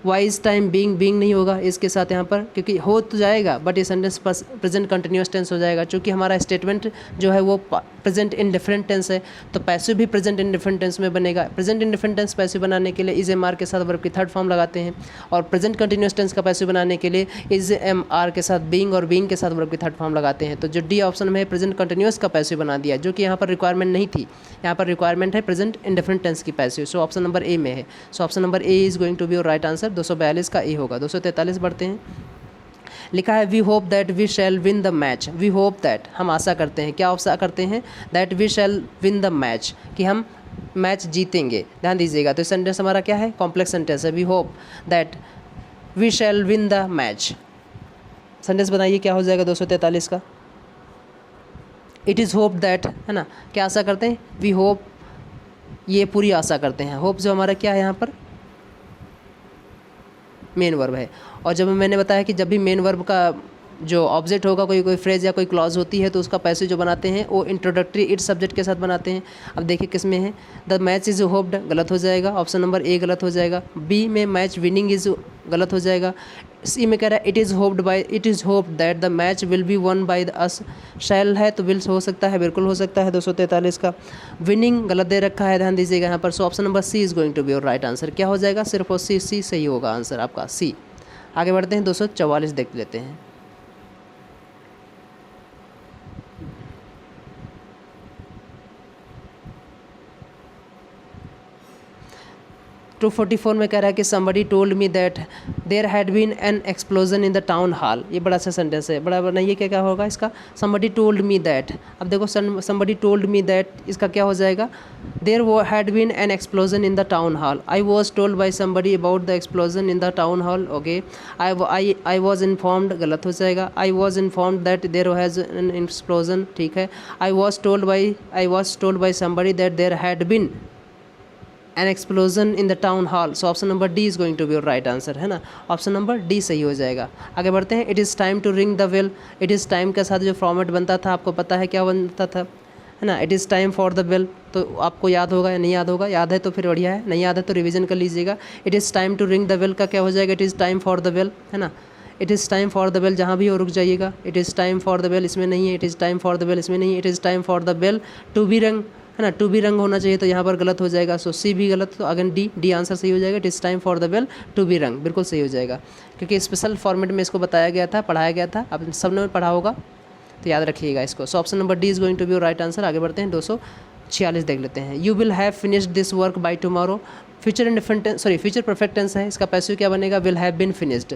वाई इज़ टाइम बीइंग नहीं होगा इसके साथ यहाँ पर, क्योंकि हो तो जाएगा बट ये सेंटेंस प्रेजेंट कंटिन्यूस टेंस हो जाएगा। चूँकि हमारा स्टेटमेंट जो है वो प्रेजेंट इंडिफरेंट टेंस है, तो पैसिव भी प्रेजेंट इंडिफरेंट टेंस में बनेगा। प्रेजेंट इंडिफरेंट टेंस पैसिव बनाने के लिए इज एम आर के साथ वर्ब की थर्ड फॉर्म लगाते हैं, और प्रेजेंट कंटिन्यूस टेंस का पैसिव बनाने के लिए इज एम आर के साथ बीइंग और बीइंग के साथ वर्ब की थर्ड फॉर्म लगाते हैं। तो जो डी ऑप्शन में प्रेजेंट कंटिन्यूस का पैसिव बना दिया, जो कि यहाँ पर रिक्वायरमेंट नहीं थी, यहाँ पर रिक्वायरमेंट है प्रेजेंट इंडिफरेंट टेंस की passive. So option number A में है। So option number A is going to be your right answer. 242 का ए होगा। 243 बढ़ते हैं। लिखा है we hope that we shall win the match. We hope that, हम आशा करते हैं, क्या आशा करते हैं, that we shall win the match, कि हम मैच जीतेंगे। ध्यान दीजिएगा, तो सेंटेंस हमारा क्या है, कॉम्प्लेक्स सेंटेंस है। We hope that we shall win the match. Sentence बनाइए क्या हो जाएगा 243 का। इट इज़ होप दैट, है ना, क्या आशा करते हैं, वी होप, ये पूरी आशा करते हैं। होप जो हमारा क्या है यहाँ पर मेन वर्ब है। और जब मैंने बताया कि जब भी मेन वर्ब का जो ऑब्जेक्ट होगा, कोई फ्रेज या कोई क्लॉज होती है, तो उसका पैसिव जो बनाते हैं वो इंट्रोडक्टरी इट सब्जेक्ट के साथ बनाते हैं। अब देखिए किस में है, द मैच इज़ होप्ड गलत हो जाएगा, ऑप्शन नंबर ए गलत हो जाएगा। बी में मैच विनिंग इज़ गलत हो जाएगा। सी में कह रहा है it is hoped that the match will be won by us. Shall है तो विल हो सकता है, बिल्कुल हो सकता है। 243 का विनिंग गलत दे रखा है, ध्यान दीजिएगा यहाँ पर। So option number C is going to be your right answer. क्या हो जाएगा, सिर्फ और सी सही होगा आंसर आपका, सी। आगे बढ़ते हैं, 244 देख लेते हैं। 244 में कह रहा है कि somebody told me that there had been an explosion in the town hall। ये बड़ा सा सेंटेंस है, बड़ा बनाइए क्या क्या होगा इसका। somebody told me that, अब देखो somebody told me that इसका क्या हो जाएगा, there had been an explosion in the town hall। I was told by somebody about the explosion in the town hall। okay, I was informed, गलत हो जाएगा। I was informed that there was an explosion, ठीक है। I was told by somebody that there had been an explosion in the town hall। so option number D is going to be your right answer, है ना। Option number D सही हो जाएगा। आगे बढ़ते हैं। It is time to ring the bell. It is time के साथ जो फॉर्मेट बनता था आपको पता है क्या बनता था, है ना। It is time for the bell, तो आपको याद होगा या नहीं याद होगा, याद है तो फिर बढ़िया है, नहीं याद है तो रिवीजन कर लीजिएगा। It is time to ring the bell का क्या हो जाएगा, it is time for the bell, है ना। It is time for the bell जहाँ भी हो रुक जाइएगा। It is time for the bell इसमें नहीं है, it is time for the bell इसमें नहीं है, it is time for the bell to be rung, है ना। टू बी रंग होना चाहिए तो यहाँ पर गलत हो जाएगा। सो सी भी गलत, तो अगेन डी आंसर सही हो जाएगा। It is time for the bell to be rung बिल्कुल सही हो जाएगा, क्योंकि स्पेशल फॉर्मेट में इसको बताया गया था, पढ़ाया गया था। अब सबने पढ़ा होगा तो याद रखिएगा इसको। So option number D is going to be right answer. आगे बढ़ते हैं। 246 देख लेते हैं। You will have finished this work by tomorrow. Future perfect tense है, इसका पैसिव क्या बनेगा, will have been finished.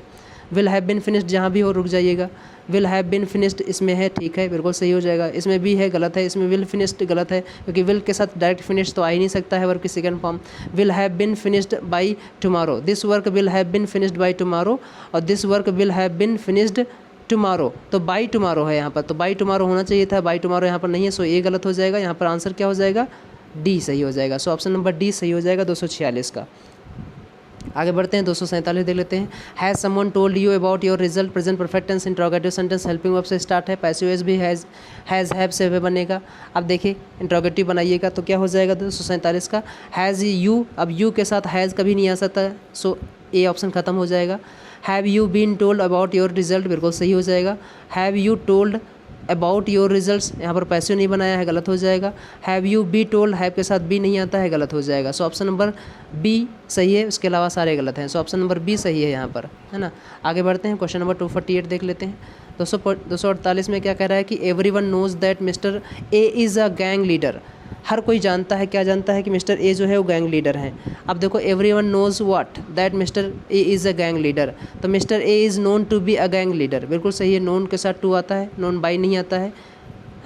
Will have been finished जहाँ भी हो रुक जाइएगा। विल हैव बीन फिनिश्ड इसमें है, ठीक है, बिल्कुल सही हो जाएगा। इसमें भी है, गलत है। इसमें विल फिनिश्ड गलत है, क्योंकि विल के साथ डायरेक्ट फिनिश तो आ ही नहीं सकता है वर्क की second form. Will have been finished by tomorrow. This work will have been finished by tomorrow, और this work will have been finished tomorrow, तो बाय टुमारो है यहाँ पर, तो बाय टुमारो होना चाहिए था, बाय टुमारो यहाँ पर नहीं है। सो ए गलत हो जाएगा। यहाँ पर आंसर क्या हो जाएगा, डी सही हो जाएगा। सो ऑप्शन नंबर डी सही हो जाएगा 246 का। आगे बढ़ते हैं। 247 देख लेते हैं। Has someone told you about your result. Present perfect tense interrogative sentence helping verb से स्टार्ट है। पैसिव वॉइस भी हैज़ हैव से बनेगा। अब देखिए इंट्रोगेटिव बनाइएगा तो क्या हो जाएगा 247 का, हैज़ यू। अब यू के साथ हैज़ कभी नहीं आ सकता, सो ए ऑप्शन खत्म हो जाएगा। Have you been told about your result बिल्कुल सही हो जाएगा। Have you told about your results, यहाँ पर पैसिव नहीं बनाया है, गलत हो जाएगा। Have you be told, have के साथ बी नहीं आता है, गलत हो जाएगा। सो ऑप्शन नंबर बी सही है, उसके अलावा सारे गलत हैं। सो ऑप्शन नंबर बी सही है यहाँ पर, है ना। आगे बढ़ते हैं। क्वेश्चन नंबर 248 देख लेते हैं। 248 में क्या कह रहा है कि everyone knows that Mister A is a gang leader. हर कोई जानता है, क्या जानता है कि मिस्टर ए जो है वो गैंग लीडर हैं। अब देखो everyone knows what, that Mister A is a gang leader, तो Mister A is known to be a gang leader बिल्कुल सही है। नोन के साथ टू आता है, नोन बाई नहीं आता है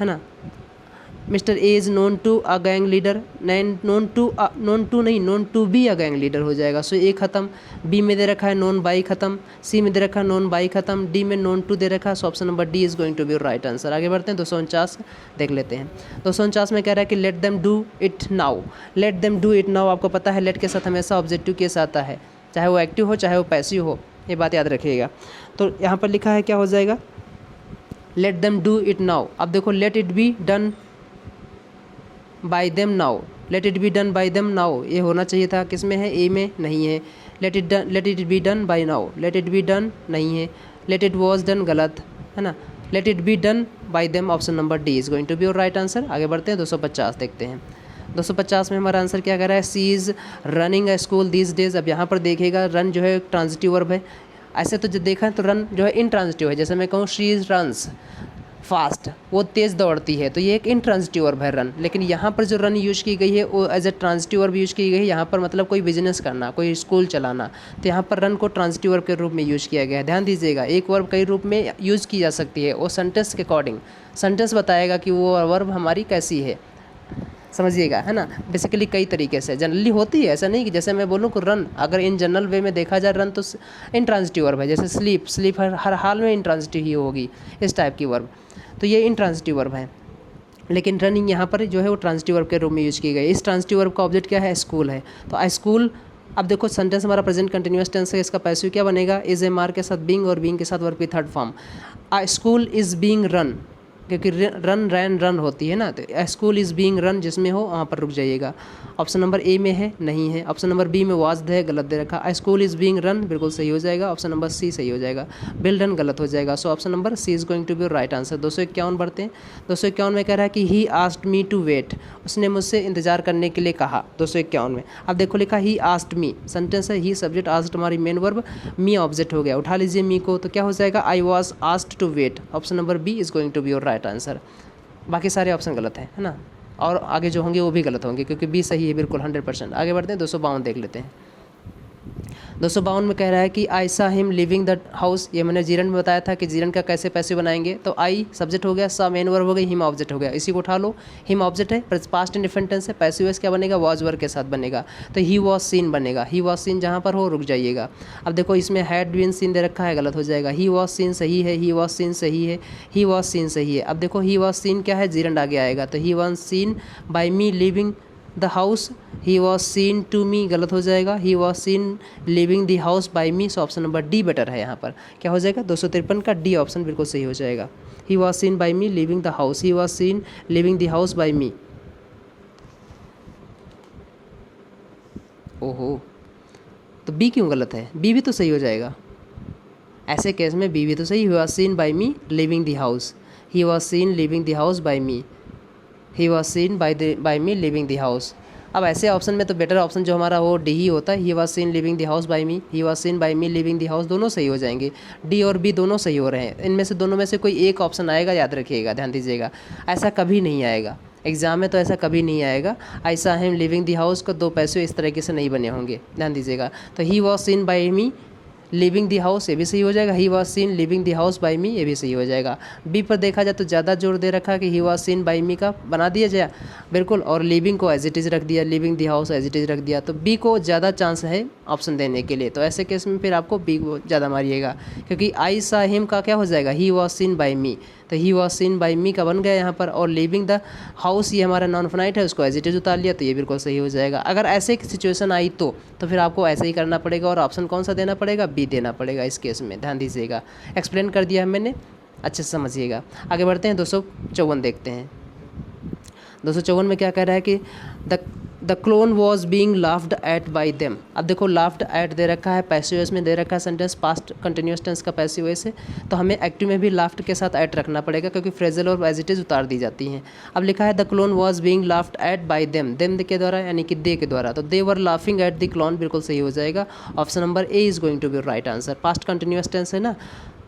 ना। Mister A is known to a gang leader, known to be a gang leader हो जाएगा। सो ए खत्म। बी में दे रखा है नोन बाई खत्म, सी में दे रखा है नोन बाई खत्म, डी में नोन टू दे रखा है। So option number D is going to be right answer. आगे बढ़ते हैं। 249 देख लेते हैं। 249 में कह रहा है कि let them do it now. Let them do it now, आपको पता है लेट के साथ हमेशा ऑब्जेक्टिव केस आता है, चाहे वो एक्टिव हो चाहे वो पैसिव हो, ये बात याद रखिएगा। तो यहाँ पर लिखा है क्या हो जाएगा, let them do it now. अब देखो late it be done by them now, let it be done by them now, ये होना चाहिए था, किस में है, ए में नहीं है। Let it be done by now, let it be done नहीं है। लेट इट वॉज डन गलत है ना। Let it be done by them, option number D is going to be your right answer. आगे बढ़ते हैं। 250 देखते हैं। 250 में हमारा आंसर क्या कर रहा है, सी is running a school these days. अब यहाँ पर देखिएगा रन जो है ट्रांजिटिव वर्ब है। ऐसे तो जब देखा है तो रन जो है इंट्रांजिटिव है, जैसे मैं कहूँ शी इज़ रन्स फास्ट, वो तेज़ दौड़ती है, तो ये एक इंट्रांजिटिव वर्ब है रन। लेकिन यहाँ पर जो रन यूज़ की गई है वो as a transitive verb use की गई है। यहाँ पर मतलब कोई बिजनेस करना, कोई स्कूल चलाना, तो यहाँ पर रन को ट्रांजिटिव वर्ब के रूप में यूज़ किया गया है। ध्यान दीजिएगा, एक वर्ब कई रूप में यूज़ की जा सकती है, वो सेंटेंस के अकॉर्डिंग सेंटेंस बताएगा कि वो वर्ब हमारी कैसी है, समझिएगा, है ना। बेसिकली कई तरीके से जनरली होती है, ऐसा नहीं कि जैसे मैं बोलूँ कि रन, अगर इन जनरल वे में देखा जाए रन तो इंट्रांजिटिव वर्ब है। जैसे स्लीप हर हाल में इंट्रांजिटिव ही होगी, इस टाइप की वर्ब, तो ये इंट्रांजिटिव वर्ब है। लेकिन रनिंग यहाँ पर जो है वो ट्रांजिटिव वर्ब के रूप में यूज़ की गई। इस ट्रांजिटिव वर्ब का ऑब्जेक्ट क्या है, स्कूल है, तो आ स्कूल। अब देखो सेंटेंस हमारा प्रेजेंट कंटिन्यूअस टेंस है, इसका पैसिव क्या बनेगा, इज एम आर के साथ बीइंग, और बीइंग के साथ वर्ब की third form. A school is being run, क्योंकि रन होती है ना, तो स्कूल इज़ बीइंग रन जिसमें हो वहाँ पर रुक जाइएगा। ऑप्शन नंबर ए में है, नहीं है। ऑप्शन नंबर बी में वाज है, गलत दे रखा। स्कूल इज़ बीइंग रन बिल्कुल सही हो जाएगा। ऑप्शन नंबर सी सही हो जाएगा। बिल रन गलत हो जाएगा। So option number C is going to be right answer. 251 बढ़ते हैं। 251 में कह रहा है कि he asked me to wait, उसने मुझसे इंतजार करने के लिए कहा। 251 में अब देखो लिखा ही आस्क्ड मी, सेंटेंस है, ही सब्जेक्ट, आस्क्ड हमारी मेन वर्ब, मी ऑब्जेक्ट हो गया। उठा लीजिए मी को, तो क्या हो जाएगा, I was asked to wait. Option number B is going to be your right answer. बाकी सारे ऑप्शन गलत हैं, है ना, और आगे जो होंगे वो भी गलत होंगे, क्योंकि बी सही है बिल्कुल 100%। आगे बढ़ते हैं। 252 देख लेते हैं। 252 में कह रहा है कि आई सा हिम लिविंग द हाउस। ये मैंने जीरन में बताया था कि जीरन का कैसे पैसिव बनाएंगे। तो आई सब्जेक्ट हो गया, सा मेन वर्ब हो गई, हिम ऑब्जेक्ट हो गया। इसी को उठा लो, हिम ऑब्जेक्ट है, पास्ट इंडिफरेंट टेंस है, पैसिव वॉइस क्या बनेगा, वॉज वर्ब के साथ बनेगा। तो ही वॉज सीन बनेगा, ही वॉज सीन जहाँ पर हो रुक जाइएगा। अब देखो इसमें हैड बीन सीन दे रखा है, गलत हो जाएगा। ही वॉज सीन सही है, ही वॉज सीन सही है, ही वॉज सीन सही है। अब देखो ही वॉज सीन क्या है, जीरन आगे आएगा। तो he was seen by me living the house, he was seen to me, गलत हो जाएगा। He was seen living the house by me. So option number D better है यहाँ पर। क्या हो जाएगा, 253 का डी ऑप्शन बिल्कुल सही हो जाएगा। He was seen by me living the house, he was seen living the house by me. ओहो, तो बी क्यों गलत है, बी भी तो सही हो जाएगा। ऐसे केस में बी भी तो सही। He was seen by me living the house, he was seen living the house by me, he was seen by me living the house. अब ऐसे ऑप्शन में तो बेटर ऑप्शन जो हमारा वो डी ही होता है। He was seen living the house by me, he was seen by me living the house, दोनों सही हो जाएंगे। डी और बी दोनों सही हो रहे हैं। इनमें से दोनों में से कोई एक ऑप्शन आएगा, याद रखिएगा, ध्यान दीजिएगा। ऐसा कभी नहीं आएगा एग्जाम में, तो ऐसा कभी नहीं आएगा। ऐसा है लिविंग द हाउस को दो पैसे इस तरीके से नहीं बने होंगे, ध्यान दीजिएगा। तो he was seen by me leaving the house, ये भी सही हो जाएगा। He was seen leaving the house by me, ये भी सही हो जाएगा। बी पर देखा जाए तो ज़्यादा जोर दे रखा कि ही वॉज सीन बाय मी का बना दिया जाए बिल्कुल, और लिविंग को एज इट इज़ रख दिया, living the house as it is रख दिया। तो बी को ज़्यादा चांस है ऑप्शन देने के लिए। तो ऐसे केस में फिर आपको बी को ज़्यादा मारिएगा, क्योंकि आई सा हिम का क्या हो जाएगा, ही वॉज सीन बाय मी। तो ही वॉज सीन बाय मी का बन गया यहाँ पर। और लिविंग द हाउस ये हमारा नॉन फाइनाइट है, उसको एज इट इज़ उतार लिया, तो ये बिल्कुल सही हो जाएगा। अगर ऐसे सिचुएशन आई तो फिर आपको ऐसे ही करना पड़ेगा, और ऑप्शन कौन सा देना पड़ेगा, बी देना पड़ेगा इस केस में, ध्यान दीजिएगा। एक्सप्लेन कर दिया है मैंने, अच्छे से समझिएगा। आगे बढ़ते हैं, 254 देखते हैं। 254 में क्या कह रहा है कि the clown was being laughed at by them. अब देखो लाफ्ड एट दे रखा है, पैसिव वॉइस में दे रखा है सेंटेंस, पास्ट कंटिन्यूस टेंस का पैसिव वॉइस है, तो हमें एक्टिव में भी लाफ्ड के साथ एट रखना पड़ेगा, क्योंकि फ्रेजल और एज इट इज़ उतार दी जाती हैं। अब लिखा है the clown was being laughed at by them, them के द्वारा यानी कि दे के द्वारा। तो they were laughing at the clown बिल्कुल सही हो जाएगा। Option number A is going to be right answer. Past continuous tense है ना,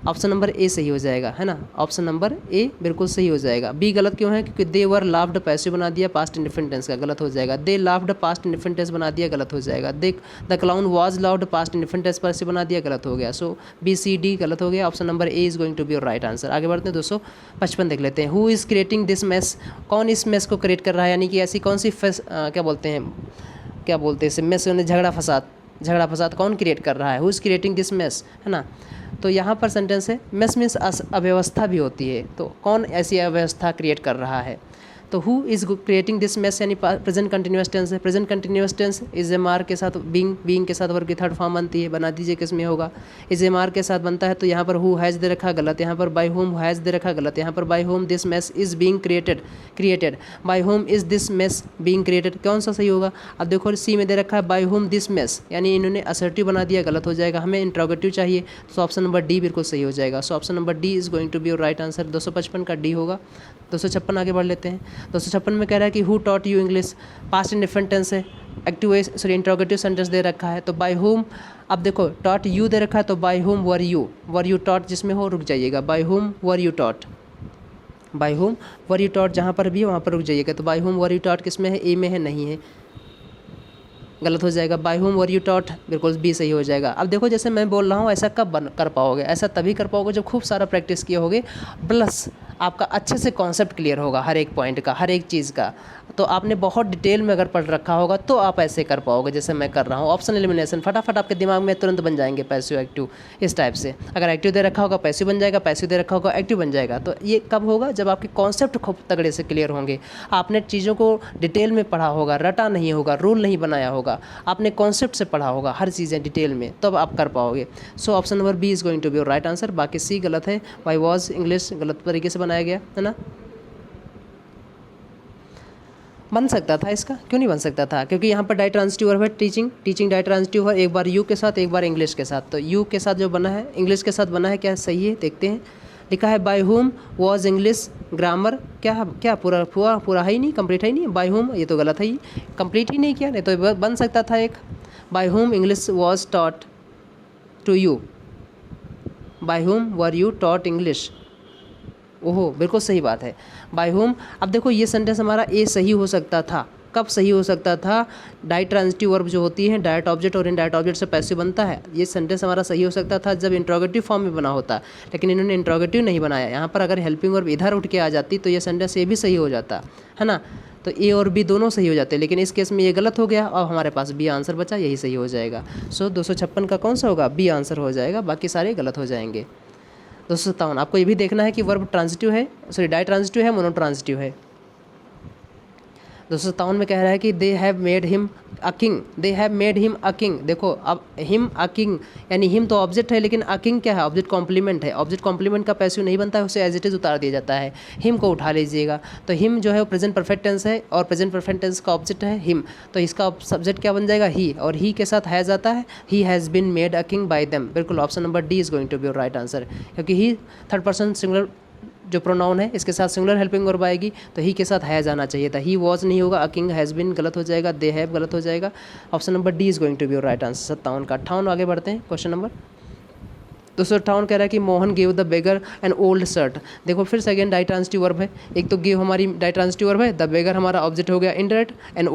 ऑप्शन नंबर ए सही हो जाएगा, है ना। ऑप्शन नंबर ए बिल्कुल सही हो जाएगा। बी गलत क्यों है, क्योंकि दे वर लाफ्ड पैसिव बना दिया, पास्ट इंडिफरेंट टेंस का, गलत हो जाएगा। They laughed past indifferent tense बना दिया, गलत हो जाएगा। They the clown was laughed past indifferent tense passive बना दिया, गलत हो गया। सो बी सी डी गलत हो गया। Option number A is going to be your right answer. आगे बढ़ते हैं, 255 देख लेते हैं। Who is creating this mess, कौन इस मेस को क्रिएट कर रहा है, यानी कि ऐसी कौन सी क्या बोलते हैं इसे, मेस यानी झगड़ा फसाद कौन क्रिएट कर रहा है, who is creating this mess, है ना। तो यहाँ पर सेंटेंस है मेस मीन्स अव्यवस्था भी होती है, तो कौन ऐसी अव्यवस्था क्रिएट कर रहा है। तो who is creating this mess यानी प्रेजेंट कंटिन्यूस टेंस है। Present continuous tense is am are के साथ बीइंग के साथ वर्ब की थर्ड फॉर्म बनती है, बना दीजिए किस में होगा, इज एम आर के साथ बनता है। तो यहाँ पर हु हैज़ दे रखा गलत, यहाँ पर बाय होम हैज़ दे रखा गलत, यहाँ पर by whom this mess is being created by whom is this mess being created, कौन सा सही होगा। अब देखो सी में दे रखा है बाय होम दिस मेस, यानी इन्होंने असर्टिव बना दिया, गलत हो जाएगा। हमें इंट्रोगेटिव चाहिए, तो ऑप्शन नंबर डी बिल्कुल सही हो जाएगा। So option number D is going to be your right answer. 255 का डी होगा। 256 आगे बढ़ लेते हैं। 256 में कह रहा है कि who taught you English, past indifferent tense है, एक्टिव सॉरी इंट्रोगेटिव सेंटेंस दे रखा है, तो बाय होम। अब देखो टॉट यू दे रखा है, तो by whom were you taught जिसमें हो रुक जाइएगा, by whom were you taught, by whom were you taught जहाँ पर भी है वहाँ पर रुक जाइएगा। तो by whom were you taught किस में है, ए में है, नहीं है, गलत हो जाएगा। By whom were you taught बिल्कुल बी सही हो जाएगा। अब देखो जैसे मैं बोल रहा हूँ ऐसा कब कर पाओगे, ऐसा तभी कर पाओगे जब खूब सारा प्रैक्टिस किए होगे, प्लस आपका अच्छे से कॉन्सेप्ट क्लियर होगा हर एक पॉइंट का, हर एक चीज़ का। तो आपने बहुत डिटेल में अगर पढ़ रखा होगा तो आप ऐसे कर पाओगे जैसे मैं कर रहा हूँ। ऑप्शन एलिमिनेशन फटाफट आपके दिमाग में तुरंत बन जाएंगे, पैसिव एक्टिव इस टाइप से। अगर एक्टिव दे रखा होगा पैसिव बन जाएगा, पैसिव दे रखा होगा एक्टिव बन जाएगा। तो ये कब होगा, जब आपके कॉन्सेप्ट खूब तगड़े से क्लियर होंगे, आपने चीज़ों को डिटेल में पढ़ा होगा, रटा नहीं होगा, रूल नहीं बनाया होगा, आपने कॉन्सेप्ट से पढ़ा होगा हर चीज़ें डिटेल में, तब आप कर पाओगे। So option number B is going to be your right answer. बाकी सी गलत है, वाई वॉज इंग्लिश गलत तरीके से बनाया गया है ना। बन सकता था इसका, क्यों नहीं बन सकता था, क्योंकि यहाँ पर डाई ट्रांजिटिव वर्ब है टीचिंग डाई ट्रांजिटिव वर्ब, एक बार यू के साथ एक बार इंग्लिश के साथ। तो यू के साथ जो बना है इंग्लिश के साथ बना है, क्या सही है देखते हैं। लिखा है by whom was English grammar, क्या पूरा है ही नहीं, कंप्लीट है ही नहीं, बाय होम ये तो गलत है ही, कंप्लीट ही नहीं किया, नहीं तो बन सकता था एक, by whom English was taught to you, by whom were you taught English. ओहो बिल्कुल सही बात है, बाय होम। अब देखो ये सेंटेंस हमारा ए सही हो सकता था, कब सही हो सकता था? डाई ट्रांजिटिव वर्ब जो होती है डायरेक्ट ऑब्जेक्ट और इनडायरेक्ट ऑब्जेक्ट से पैसिव बनता है, ये सेंटेंस हमारा सही हो सकता था जब इंट्रोगेटिव फॉर्म में बना होता, लेकिन इन्होंने इंट्रोगेटिव नहीं बनाया। यहाँ पर अगर हेल्पिंग वर्ब इधर उठ के आ जाती तो ये सेंटेंस ये भी सही हो जाता है ना, तो ए और बी दोनों सही हो जाते, लेकिन इस केस में ये गलत हो गया और हमारे पास बी आंसर बचा, यही सही हो जाएगा। सो 256 का कौन सा होगा? बी आंसर हो जाएगा, बाकी सारे गलत हो जाएंगे। 257 आपको ये भी देखना है कि वर्ब ट्रांजिटिव है, सॉरी डाई ट्रांजिटिव है, मोनो ट्रांजिटिव है। 257 में कह रहा है कि they have made him a king, they have made him a king. देखो अब हिम अ किंग, यानी हिम तो ऑब्जेक्ट है, लेकिन अ किंग क्या है? ऑब्जेक्ट कॉम्प्लीमेंट है। ऑब्जेक्ट कॉम्प्लीमेंट का पैसिव नहीं बनता है, उसे एज इट इज उतार दिया जाता है। हिम को उठा लीजिएगा, तो हिम जो है वो प्रेजेंट परफेक्ट टेंस है और प्रेजेंट परफेक्ट टेंस का ऑब्जेक्ट है हिम, तो इसका सब्जेक्ट क्या बन जाएगा? ही, और ही के साथ हैज़ आता है, he has been made a king by them. बिल्कुल option number D is going to be your right answer, क्योंकि ही थर्ड पर्सन सिंगुलर जो प्रोनाउन है इसके साथ सिंगुलर हेल्पिंग वर्ब आएगी, तो ही के साथ हैज़ आना चाहिए था। ही वॉज नहीं होगा, अ किंग हैज़ बीन गलत हो जाएगा, दे हैव गलत हो जाएगा। Option number D is going to be your right answer. 57 का 58 आगे बढ़ते हैं। क्वेश्चन नंबर 258 कह रहा है कि Mohan give the beggar N old shirt. देखो फिर से अगेन डाई ट्रांजिटिव वर्ब है, एक तो गिव हमारी डाई ट्रांजिटिव वर्ब है, द बेगर हमारा ऑब्जेक्ट हो गया इनडायरेक्ट, एन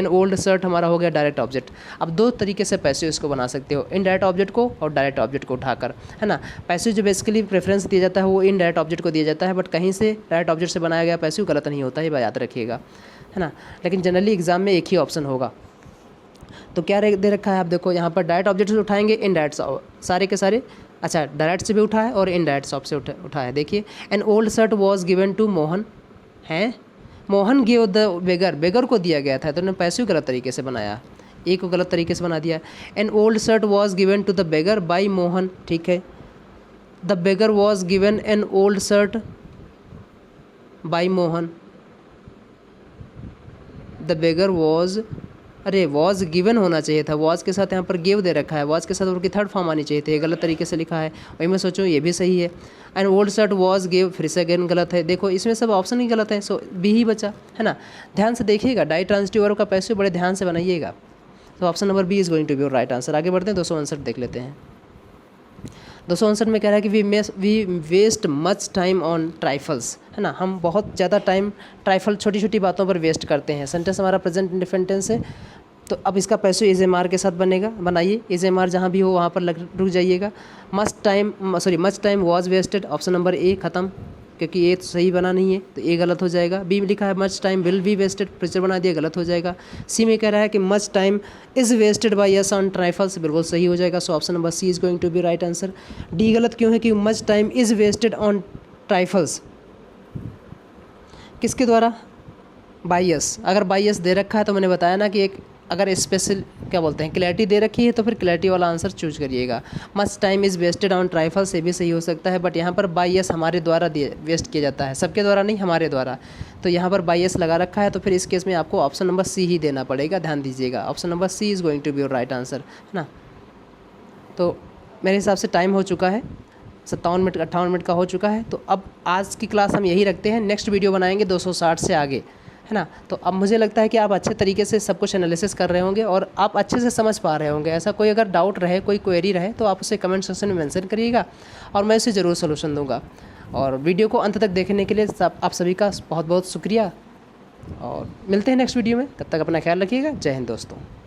ओल्ड शर्ट हमारा हो गया डायरेक्ट ऑब्जेक्ट। अब दो तरीके से पैसिव इसको बना सकते हो, इनडायरेक्ट ऑब्जेक्ट को और डायरेक्ट ऑब्जेक्ट को उठाकर, है ना। पैसिव जो बेसिकली प्रेफरेंस दिया जाता है वो इनडायरेक्ट ऑब्जेक्ट को दिया जाता है, बट कहीं से डायरेक्ट ऑब्जेक्ट से बनाया गया पैसिव गलत नहीं होता, ये याद रखिएगा, है ना। लेकिन जनरली एग्जाम में एक ही ऑप्शन होगा। तो क्या दे रखा है आप देखो, यहाँ पर डायरेक्ट ऑब्जेक्ट से उठाएंगे, इनडायरेक्ट सारे के सारे, अच्छा डायरेक्ट से भी उठा है और इनडायरेक्ट शॉप से उठा है। देखिए an old shirt was given to Mohan, हैं Mohan give the beggar, beggar को दिया गया था, तो उन्होंने पैसिव गलत तरीके से बनाया, एक को गलत तरीके से बना दिया। An old shirt was given to the beggar by Mohan, ठीक है, the beggar was given an old shirt by Mohan, the beggar was, अरे वॉज गिवन होना चाहिए था, वॉज के साथ यहाँ पर गिव दे रखा है, वॉज के साथ उनकी थर्ड फॉर्म आनी चाहिए थी, गलत तरीके से लिखा है। वही मैं सोचूं ये भी सही है। And old shirt was give, फिर से अगेन गलत है। देखो इसमें सब ऑप्शन ही गलत है, सो बी ही बचा, है ना। ध्यान से देखिएगा, डाई ट्रांजिटिव वर्ब का पैसिव बड़े ध्यान से बनाइएगा। तो option number B is going to be your right answer. आगे बढ़ते हैं, 259 देख लेते हैं। 259 में कह रहा है कि we waste much time on trifles, है ना, हम बहुत ज़्यादा टाइम ट्राइफल छोटी छोटी बातों पर वेस्ट करते हैं। सेंटेंस हमारा प्रेजेंट इंडेफिनिट टेंस है, तो अब इसका पैसिव इज एम आर के साथ बनेगा, बनाइए। इज एम आर जहाँ भी हो वहाँ पर रुक जाइएगा। Much time was wasted, option number A खत्म, क्योंकि ए तो सही बना नहीं है, तो ए गलत हो जाएगा। बी में लिखा है much time will be wasted, future बना दिया, गलत हो जाएगा। सी में कह रहा है कि much time is wasted by yes on trifles, बिल्कुल सही हो जाएगा। So option number C is going to be right answer. D गलत क्यों है? कि much time is wasted on trifles किसके द्वारा? By yes. अगर बाय यस दे रखा है तो मैंने बताया ना कि एक अगर स्पेशल क्या बोलते हैं क्लैरिटी दे रखी है तो फिर क्लैरिटी वाला आंसर चूज करिएगा। Much time is wasted on trifle से भी सही हो सकता है, बट यहाँ पर बाई एस हमारे द्वारा वेस्ट किया जाता है, सबके द्वारा नहीं, हमारे द्वारा। तो यहाँ पर बाई एस लगा रखा है, तो फिर इस केस में आपको ऑप्शन नंबर सी ही देना पड़ेगा, ध्यान दीजिएगा। Option number C is going to be your right answer, है ना। तो मेरे हिसाब से टाइम हो चुका है, 57 मिनट 58 मिनट का हो चुका है। तो अब आज की क्लास हम यही रखते हैं, नेक्स्ट वीडियो बनाएंगे 260 से आगे, है ना। तो अब मुझे लगता है कि आप अच्छे तरीके से सब कुछ एनालिसिस कर रहे होंगे और आप अच्छे से समझ पा रहे होंगे। ऐसा कोई अगर डाउट रहे, कोई क्वेरी रहे, तो आप उसे कमेंट सेक्शन में मेंशन करिएगा और मैं उसे ज़रूर सोल्यूशन दूंगा। और वीडियो को अंत तक देखने के लिए आप सभी का बहुत बहुत शुक्रिया और मिलते हैं नेक्स्ट वीडियो में। तब तक अपना ख्याल रखिएगा। जय हिंद दोस्तों।